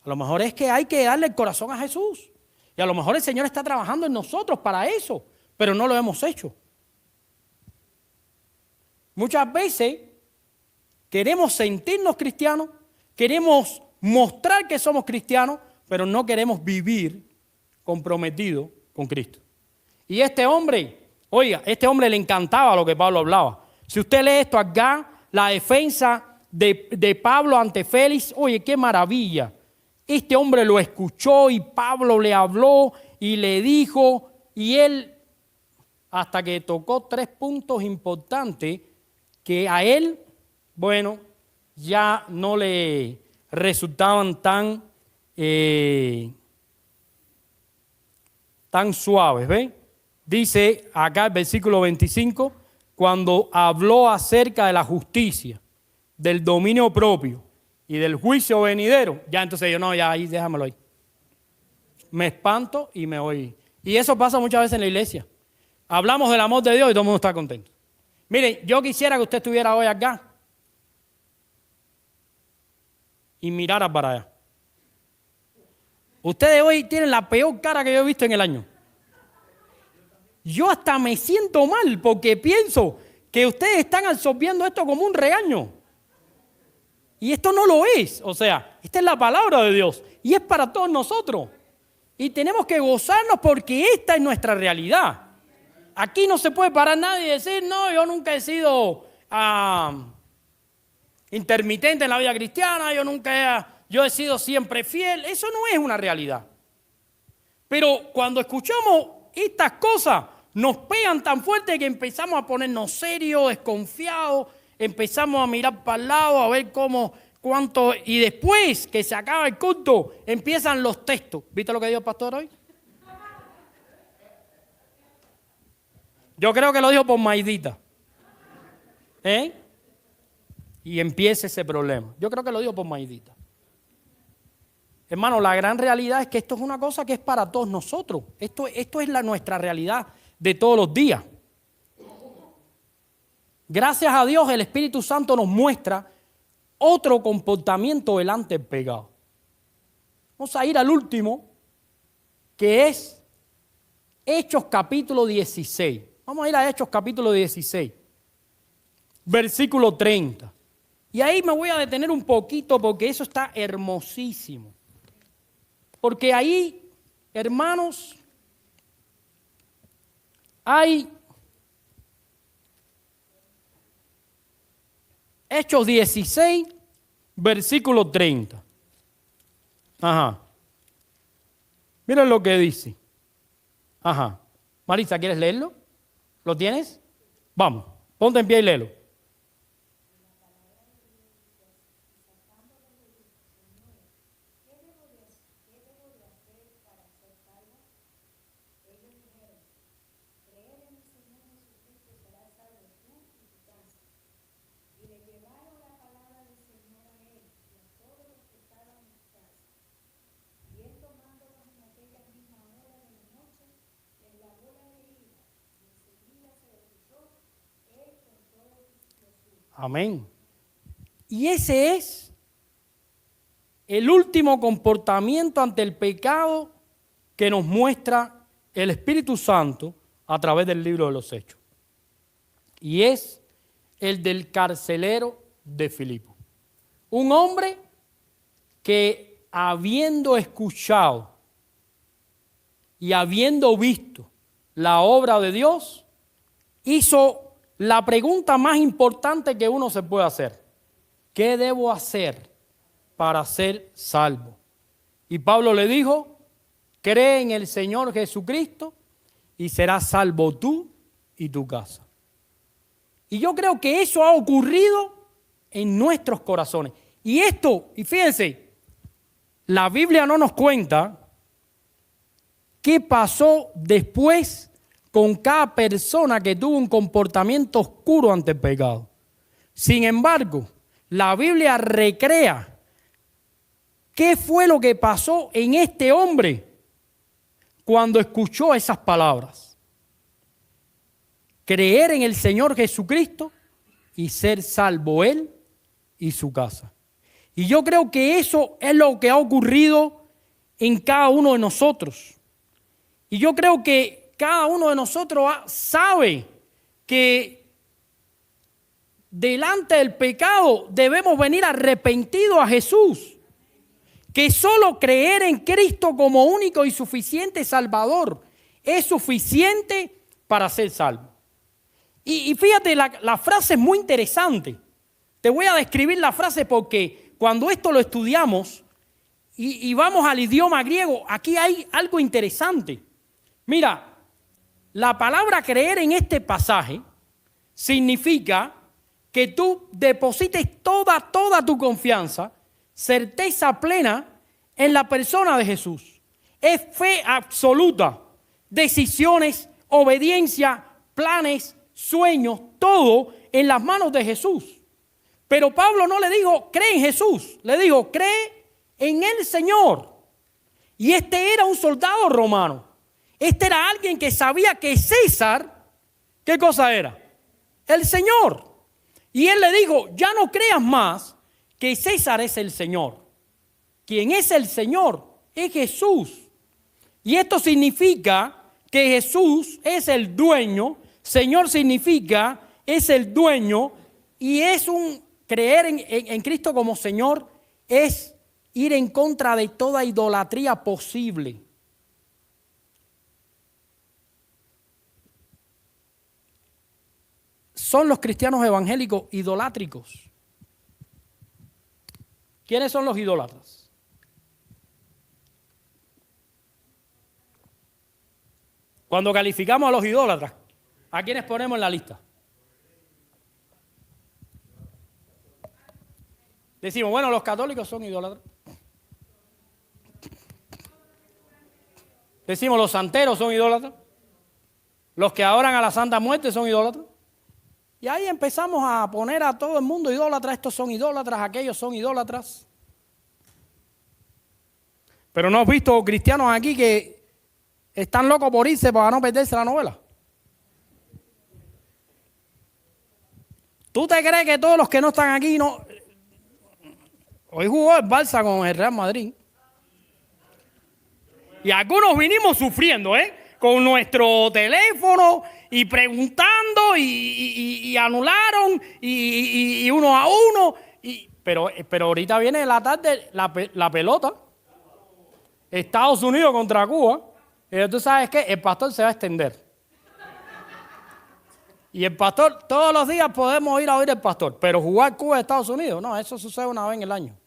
A lo mejor es que hay que darle el corazón a Jesús. Y a lo mejor el Señor está trabajando en nosotros para eso, pero no lo hemos hecho. Muchas veces queremos sentirnos cristianos, queremos mostrar que somos cristianos, pero no queremos vivir comprometidos con Cristo. Y este hombre, oiga, este hombre le encantaba lo que Pablo hablaba. Si usted lee esto acá, la defensa de Pablo ante Félix, oye, qué maravilla. Este hombre lo escuchó y Pablo le habló y le dijo, y él, hasta que tocó 3 puntos importantes que a él, bueno, ya no le resultaban tan suaves, ¿ven? Dice acá el versículo 25, cuando habló acerca de la justicia, del dominio propio y del juicio venidero, ya entonces yo no, ya ahí déjamelo ahí. Me espanto y me voy. Y eso pasa muchas veces en la iglesia. Hablamos del amor de Dios y todo el mundo está contento. Miren, yo quisiera que usted estuviera hoy acá y mirara para allá. Ustedes hoy tienen la peor cara que yo he visto en el año. Yo hasta me siento mal porque pienso que ustedes están absorbiendo esto como un regaño. Y esto no lo es. O sea, esta es la palabra de Dios. Y es para todos nosotros. Y tenemos que gozarnos porque esta es nuestra realidad. Aquí no se puede parar nadie y decir, no, yo nunca he sido intermitente en la vida cristiana, yo he sido siempre fiel. Eso no es una realidad. Pero cuando escuchamos estas cosas, nos pegan tan fuerte que empezamos a ponernos serios, desconfiados, empezamos a mirar para el lado, a ver cuánto, y después que se acaba el culto, empiezan los textos. ¿Viste lo que dijo el pastor hoy? Yo creo que lo dijo por Maidita. Y empieza ese problema. Yo creo que lo dijo por Maidita. Hermano, la gran realidad es que esto es una cosa que es para todos nosotros. Esto es nuestra realidad de todos los días. Gracias a Dios, el Espíritu Santo nos muestra otro comportamiento delante del pecado. Vamos a ir al último, que es Hechos capítulo 16. Vamos a ir a Hechos capítulo 16, versículo 30. Y ahí me voy a detener un poquito porque eso está hermosísimo. Porque ahí, hermanos, hay Hechos 16, versículo 30. Ajá. Miren lo que dice. Ajá. Marisa, ¿quieres leerlo? ¿Lo tienes? Vamos, ponte en pie y léelo. Amén. Y ese es el último comportamiento ante el pecado que nos muestra el Espíritu Santo a través del libro de los Hechos. Y es el del carcelero de Filipo. Un hombre que habiendo escuchado y habiendo visto la obra de Dios, hizo la pregunta más importante que uno se puede hacer. ¿Qué debo hacer para ser salvo? Y Pablo le dijo, cree en el Señor Jesucristo y serás salvo tú y tu casa. Y yo creo que eso ha ocurrido en nuestros corazones. Y fíjense, la Biblia no nos cuenta qué pasó después con cada persona que tuvo un comportamiento oscuro ante el pecado. Sin embargo, la Biblia recrea qué fue lo que pasó en este hombre cuando escuchó esas palabras. Creer en el Señor Jesucristo y ser salvo él y su casa. Y yo creo que eso es lo que ha ocurrido en cada uno de nosotros. Y yo creo que cada uno de nosotros sabe que delante del pecado debemos venir arrepentidos a Jesús. Que solo creer en Cristo como único y suficiente Salvador es suficiente para ser salvo. Y fíjate, la frase es muy interesante. Te voy a describir la frase porque cuando esto lo estudiamos y vamos al idioma griego, aquí hay algo interesante. Mira, la palabra creer en este pasaje significa que tú deposites toda tu confianza, certeza plena en la persona de Jesús. Es fe absoluta, decisiones, obediencia, planes, sueños, todo en las manos de Jesús. Pero Pablo no le dijo, cree en Jesús, le dijo, cree en el Señor. Y este era un soldado romano. Este era alguien que sabía que César, ¿qué cosa era? El Señor. Y él le dijo, ya no creas más que César es el Señor. Quien es el Señor es Jesús. Y esto significa que Jesús es el dueño. Señor significa es el dueño y es creer en Cristo como Señor es ir en contra de toda idolatría posible. Son los cristianos evangélicos idolátricos. ¿Quiénes son los idólatras? Cuando calificamos a los idólatras, ¿a quiénes ponemos en la lista? Decimos, bueno, los católicos son idólatras. Decimos, los santeros son idólatras. Los que adoran a la Santa Muerte son idólatras. Y ahí empezamos a poner a todo el mundo idólatra. Estos son idólatras, aquellos son idólatras. Pero ¿no has visto cristianos aquí que están locos por irse para no perderse la novela? ¿Tú te crees que todos los que no están aquí no? Hoy jugó el Barça con el Real Madrid. Y algunos vinimos sufriendo, con nuestro teléfono y preguntando y anularon y uno a uno. Pero ahorita viene la tarde la pelota. Estados Unidos contra Cuba. Y tú sabes qué, el pastor se va a extender. Y el pastor, todos los días podemos ir a oír al pastor. Pero jugar Cuba a Estados Unidos, no, eso sucede una vez en el año.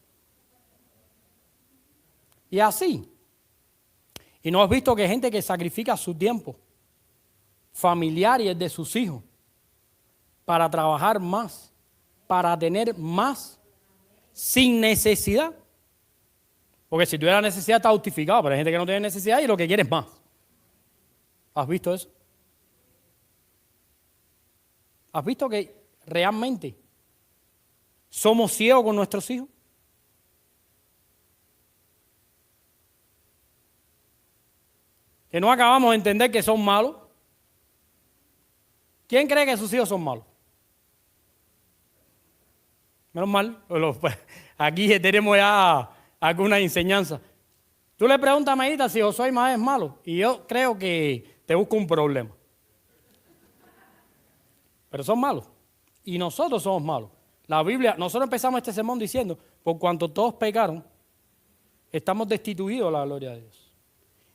Y así. Y no has visto que hay gente que sacrifica su tiempo familiar y el de sus hijos para trabajar más, para tener más, sin necesidad. Porque si tuviera necesidad está justificado, pero hay gente que no tiene necesidad y lo que quiere es más. ¿Has visto eso? ¿Has visto que realmente somos ciegos con nuestros hijos? Que no acabamos de entender que son malos. ¿Quién cree que sus hijos son malos? Menos mal, aquí tenemos ya alguna enseñanza. Tú le preguntas a Maíta si Josué Ismael es malo y yo creo que te busco un problema. Pero son malos y nosotros somos malos. La Biblia, nosotros empezamos este sermón diciendo, por cuanto todos pecaron, estamos destituidos de la gloria de Dios.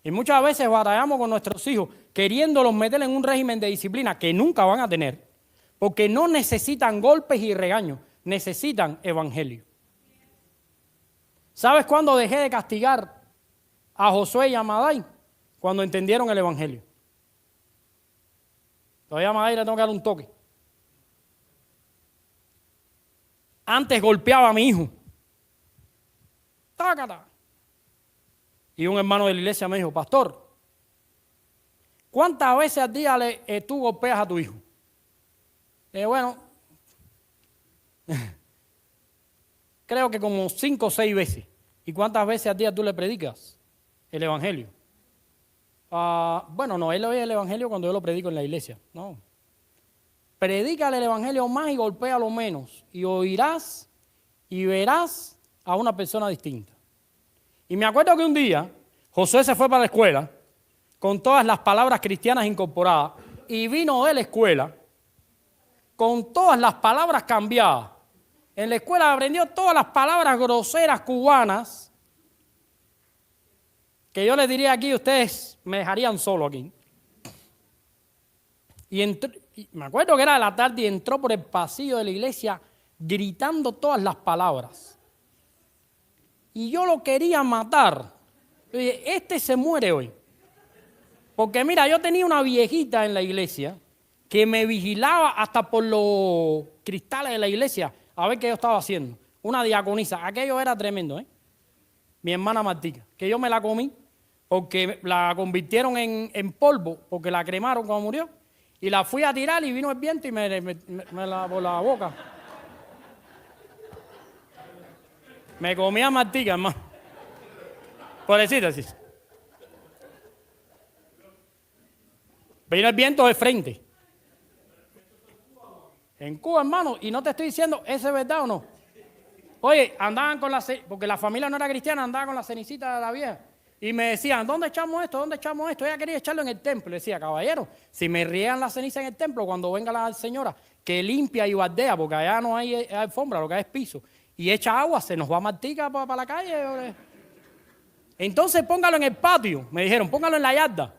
Y muchas veces batallamos con nuestros hijos queriéndolos meter en un régimen de disciplina que nunca van a tener, porque no necesitan golpes y regaños, necesitan evangelio. ¿Sabes cuándo dejé de castigar a Josué y a Madai? Cuando entendieron el evangelio. Todavía a Madai le tengo que dar un toque. Antes golpeaba a mi hijo. ¡Tácata! Y un hermano de la iglesia me dijo, pastor, ¿cuántas veces al día tú golpeas a tu hijo? Bueno, creo que como 5 o 6 veces. ¿Y cuántas veces al día tú le predicas el evangelio? Bueno, no, él oye el evangelio cuando yo lo predico en la iglesia. No. Predícale el evangelio más y golpéalo menos. Y oirás y verás a una persona distinta. Y me acuerdo que un día Josué se fue para la escuela con todas las palabras cristianas incorporadas y vino de la escuela con todas las palabras cambiadas. En la escuela aprendió todas las palabras groseras cubanas que yo les diría aquí, ustedes me dejarían solo aquí. Y me acuerdo que era de la tarde y entró por el pasillo de la iglesia gritando todas las palabras. Y yo lo quería matar. Yo dije, este se muere hoy. Porque mira, yo tenía una viejita en la iglesia que me vigilaba hasta por los cristales de la iglesia a ver qué yo estaba haciendo. Una diaconisa. Aquello era tremendo, Mi hermana Martica. Que yo me la comí porque la convirtieron en polvo, porque la cremaron cuando murió. Y la fui a tirar y vino el viento y me lavó la boca. Me comía Martica, hermano. Por decirte así. Vino el viento de frente. En Cuba, hermano, y no te estoy diciendo, ¿eso es verdad o no? Oye, andaban con porque la familia no era cristiana, andaba con la cenicita de la vieja. Y me decían, ¿dónde echamos esto? ¿Dónde echamos esto? Ella quería echarlo en el templo. Le decía, caballero, si me riegan la ceniza en el templo, cuando venga la señora, que limpia y bardea, porque allá no hay alfombra, lo que hay es piso, y echa agua, se nos va Martica para la calle. Entonces póngalo en el patio, me dijeron, póngalo en la yarda.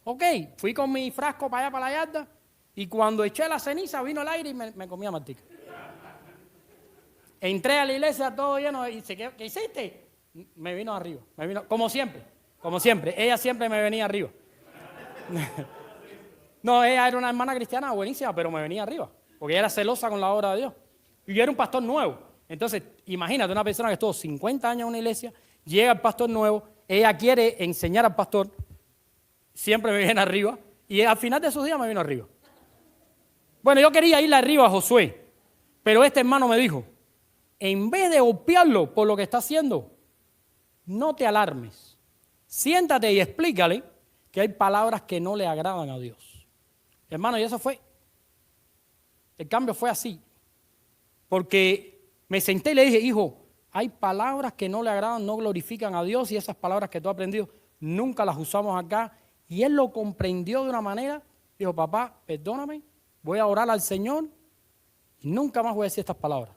Ok, fui con mi frasco para allá, para la yarda, y cuando eché la ceniza vino el aire y me comía Martica. Entré a la iglesia todo lleno y dice, ¿qué hiciste? Me vino arriba, como siempre, ella siempre me venía arriba. No, ella era una hermana cristiana buenísima, pero me venía arriba, porque ella era celosa con la obra de Dios. Y yo era un pastor nuevo. Entonces, imagínate una persona que estuvo 50 años en una iglesia, llega el pastor nuevo, ella quiere enseñar al pastor, siempre me viene arriba, y al final de sus días me vino arriba. Bueno, yo quería irle arriba a Josué, pero este hermano me dijo, en vez de golpearlo por lo que está haciendo, no te alarmes. Siéntate y explícale que hay palabras que no le agradan a Dios. Hermano, y eso fue, el cambio fue así. Porque me senté y le dije, hijo, hay palabras que no le agradan, no glorifican a Dios, y esas palabras que tú has aprendido nunca las usamos acá. Y él lo comprendió de una manera, dijo, papá, perdóname, voy a orar al Señor y nunca más voy a decir estas palabras.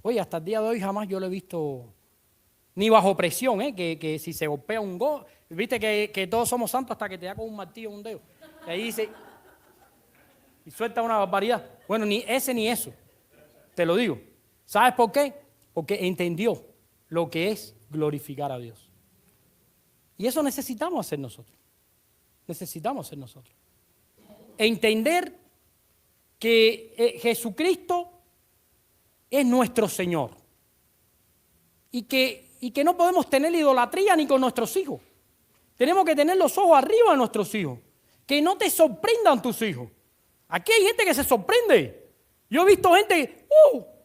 Oye, hasta el día de hoy jamás yo lo he visto ni bajo presión, que si se golpea un gol, viste que todos somos santos hasta que te da con un martillo en un dedo. Y ahí dice, y suelta una barbaridad. Bueno, ni ese ni eso, te lo digo. ¿Sabes por qué? Porque entendió lo que es glorificar a Dios. Y eso necesitamos hacer nosotros. Necesitamos hacer nosotros. Entender que Jesucristo es nuestro Señor. Y que no podemos tener idolatría ni con nuestros hijos. Tenemos que tener los ojos arriba de nuestros hijos. Que no te sorprendan tus hijos. Aquí hay gente que se sorprende. Yo he visto gente,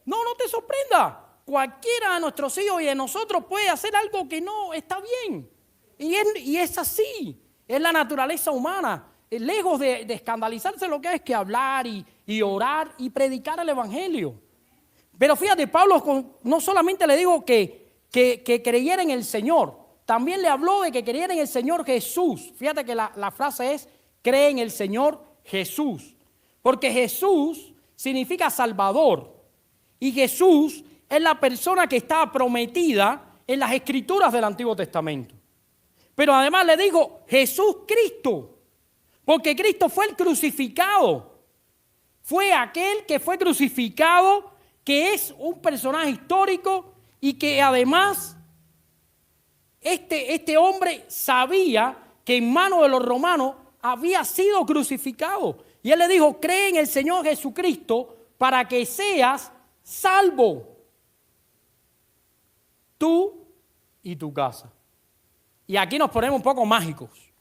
no te sorprenda. Cualquiera de nuestros hijos y de nosotros puede hacer algo que no está bien. Y es así. Es la naturaleza humana. Lejos de escandalizarse, lo que es que hablar y orar y predicar el evangelio. Pero fíjate, Pablo no solamente le dijo que creyera en el Señor, también le habló de que creyera en el Señor Jesús. Fíjate que la frase es, cree en el Señor Jesús. Porque Jesús significa Salvador. Y Jesús es la persona que estaba prometida en las Escrituras del Antiguo Testamento. Pero además le dijo Jesús Cristo, porque Cristo fue el crucificado. Fue aquel que fue crucificado, que es un personaje histórico y que además este hombre sabía que en manos de los romanos había sido crucificado. Y él le dijo, cree en el Señor Jesucristo para que seas salvo, tú y tu casa. Y aquí nos ponemos un poco mágicos.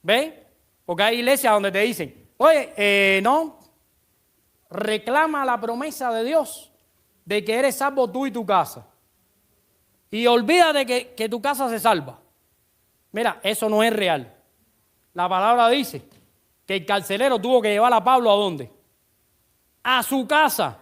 ¿Ven? Porque hay iglesias donde te dicen, oye, no, reclama la promesa de Dios de que eres salvo tú y tu casa. Y olvídate que tu casa se salva. Mira, eso no es real. La palabra dice que el carcelero tuvo que llevar a Pablo ¿a dónde? A su casa.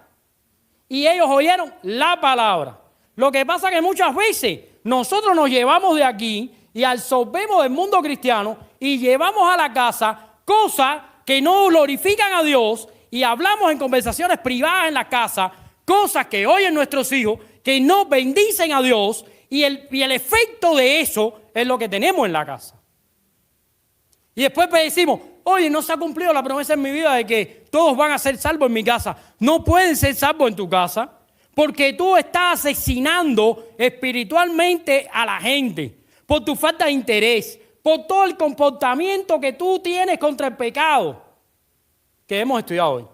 Y ellos oyeron la palabra. Lo que pasa es que muchas veces nosotros nos llevamos de aquí y absorbemos del mundo cristiano y llevamos a la casa cosas que no glorifican a Dios y hablamos en conversaciones privadas en la casa, cosas que oyen nuestros hijos, que no bendicen a Dios y el efecto de eso es lo que tenemos en la casa. Y después decimos, oye, no se ha cumplido la promesa en mi vida de que todos van a ser salvos en mi casa. No pueden ser salvos en tu casa porque tú estás asesinando espiritualmente a la gente por tu falta de interés, por todo el comportamiento que tú tienes contra el pecado que hemos estudiado hoy.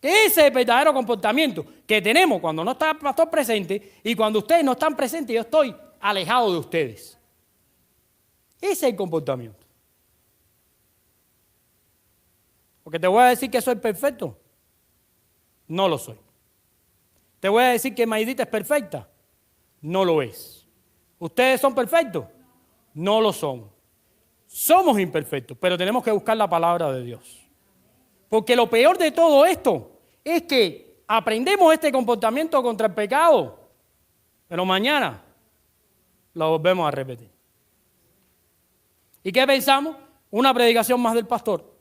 Ese es el verdadero comportamiento que tenemos cuando no está el pastor presente y cuando ustedes no están presentes yo estoy alejado de ustedes. Ese es el comportamiento. Porque te voy a decir que soy perfecto. No lo soy. Te voy a decir que Maidita es perfecta. No lo es. ¿Ustedes son perfectos? No lo son. Somos imperfectos, pero tenemos que buscar la palabra de Dios. Porque lo peor de todo esto es que aprendemos este comportamiento contra el pecado, pero mañana lo volvemos a repetir. ¿Y qué pensamos? Una predicación más del pastor.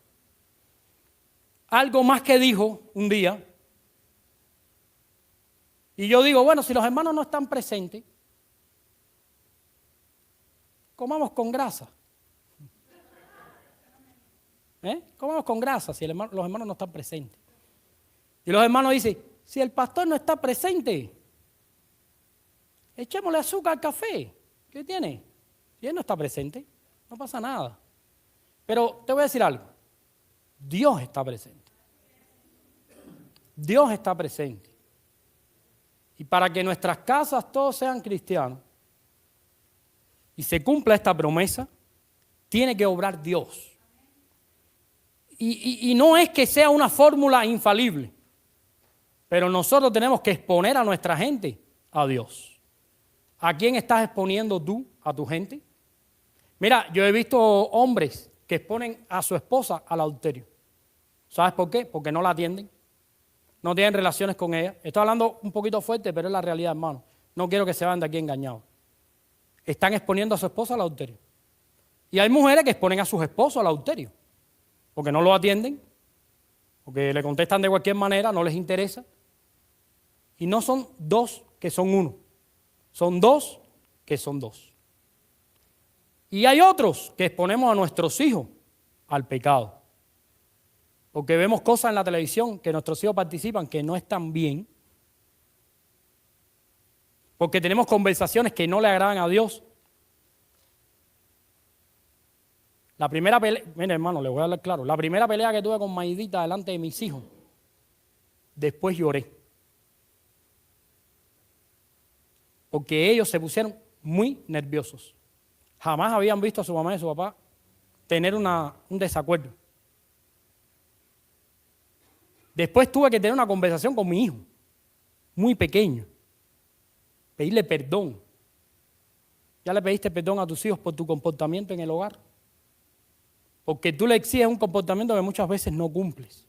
algo más que dijo un día. Y yo digo, bueno, si los hermanos no están presentes, comamos con grasa. Comamos con grasa si los hermanos no están presentes. Y los hermanos dicen, si el pastor no está presente, echémosle azúcar al café. ¿Qué tiene? Si él no está presente, no pasa nada. Pero te voy a decir algo. Dios está presente. Dios está presente. Y para que nuestras casas todos sean cristianos y se cumpla esta promesa, tiene que obrar Dios. Y no es que sea una fórmula infalible, pero nosotros tenemos que exponer a nuestra gente a Dios. ¿A quién estás exponiendo tú, a tu gente? Mira, yo he visto hombres que exponen a su esposa al adulterio. ¿Sabes por qué? Porque no la atienden. No tienen relaciones con ella. Estoy hablando un poquito fuerte, pero es la realidad, hermano. No quiero que se vayan de aquí engañados. Están exponiendo a su esposa al adulterio. Y hay mujeres que exponen a sus esposos al adulterio, porque no lo atienden, porque le contestan de cualquier manera, no les interesa. Y no son dos que son uno, son dos que son dos. Y hay otros que exponemos a nuestros hijos al pecado. Porque vemos cosas en la televisión que nuestros hijos participan que no están bien. Porque tenemos conversaciones que no le agradan a Dios. La primera pelea, mire hermano, le voy a hablar claro. La primera pelea que tuve con Maidita delante de mis hijos, después lloré. Porque ellos se pusieron muy nerviosos. Jamás habían visto a su mamá y a su papá tener un desacuerdo. Después tuve que tener una conversación con mi hijo, muy pequeño, pedirle perdón. ¿Ya le pediste perdón a tus hijos por tu comportamiento en el hogar? Porque tú le exiges un comportamiento que muchas veces no cumples.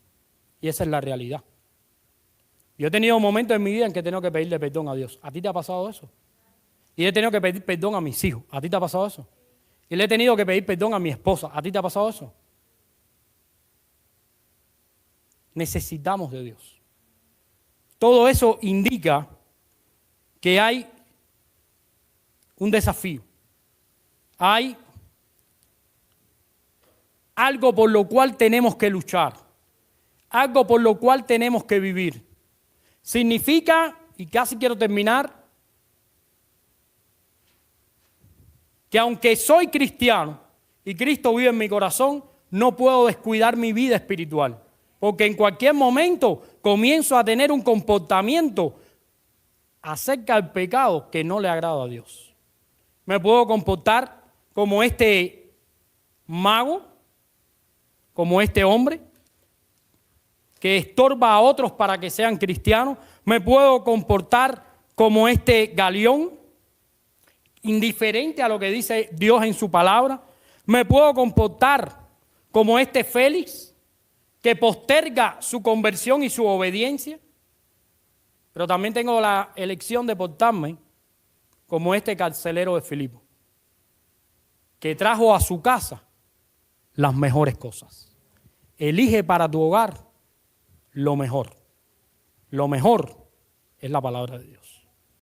Y esa es la realidad. Yo he tenido momentos en mi vida en que he tenido que pedirle perdón a Dios. ¿A ti te ha pasado eso? Y he tenido que pedir perdón a mis hijos. ¿A ti te ha pasado eso? Y le he tenido que pedir perdón a mi esposa. ¿A ti te ha pasado eso? Necesitamos de Dios. Todo eso indica que hay un desafío. Hay algo por lo cual tenemos que luchar. Algo por lo cual tenemos que vivir. Significa, y casi quiero terminar, que aunque soy cristiano y Cristo vive en mi corazón, no puedo descuidar mi vida espiritual. Porque en cualquier momento comienzo a tener un comportamiento acerca del pecado que no le agrada a Dios. Me puedo comportar como este mago, como este hombre que estorba a otros para que sean cristianos. Me puedo comportar como este Galión, indiferente a lo que dice Dios en su palabra. Me puedo comportar como este Félix, que posterga su conversión y su obediencia. Pero también tengo la elección de portarme como este carcelero de Filipo, que trajo a su casa las mejores cosas. Elige para tu hogar lo mejor. Lo mejor es la palabra de Dios.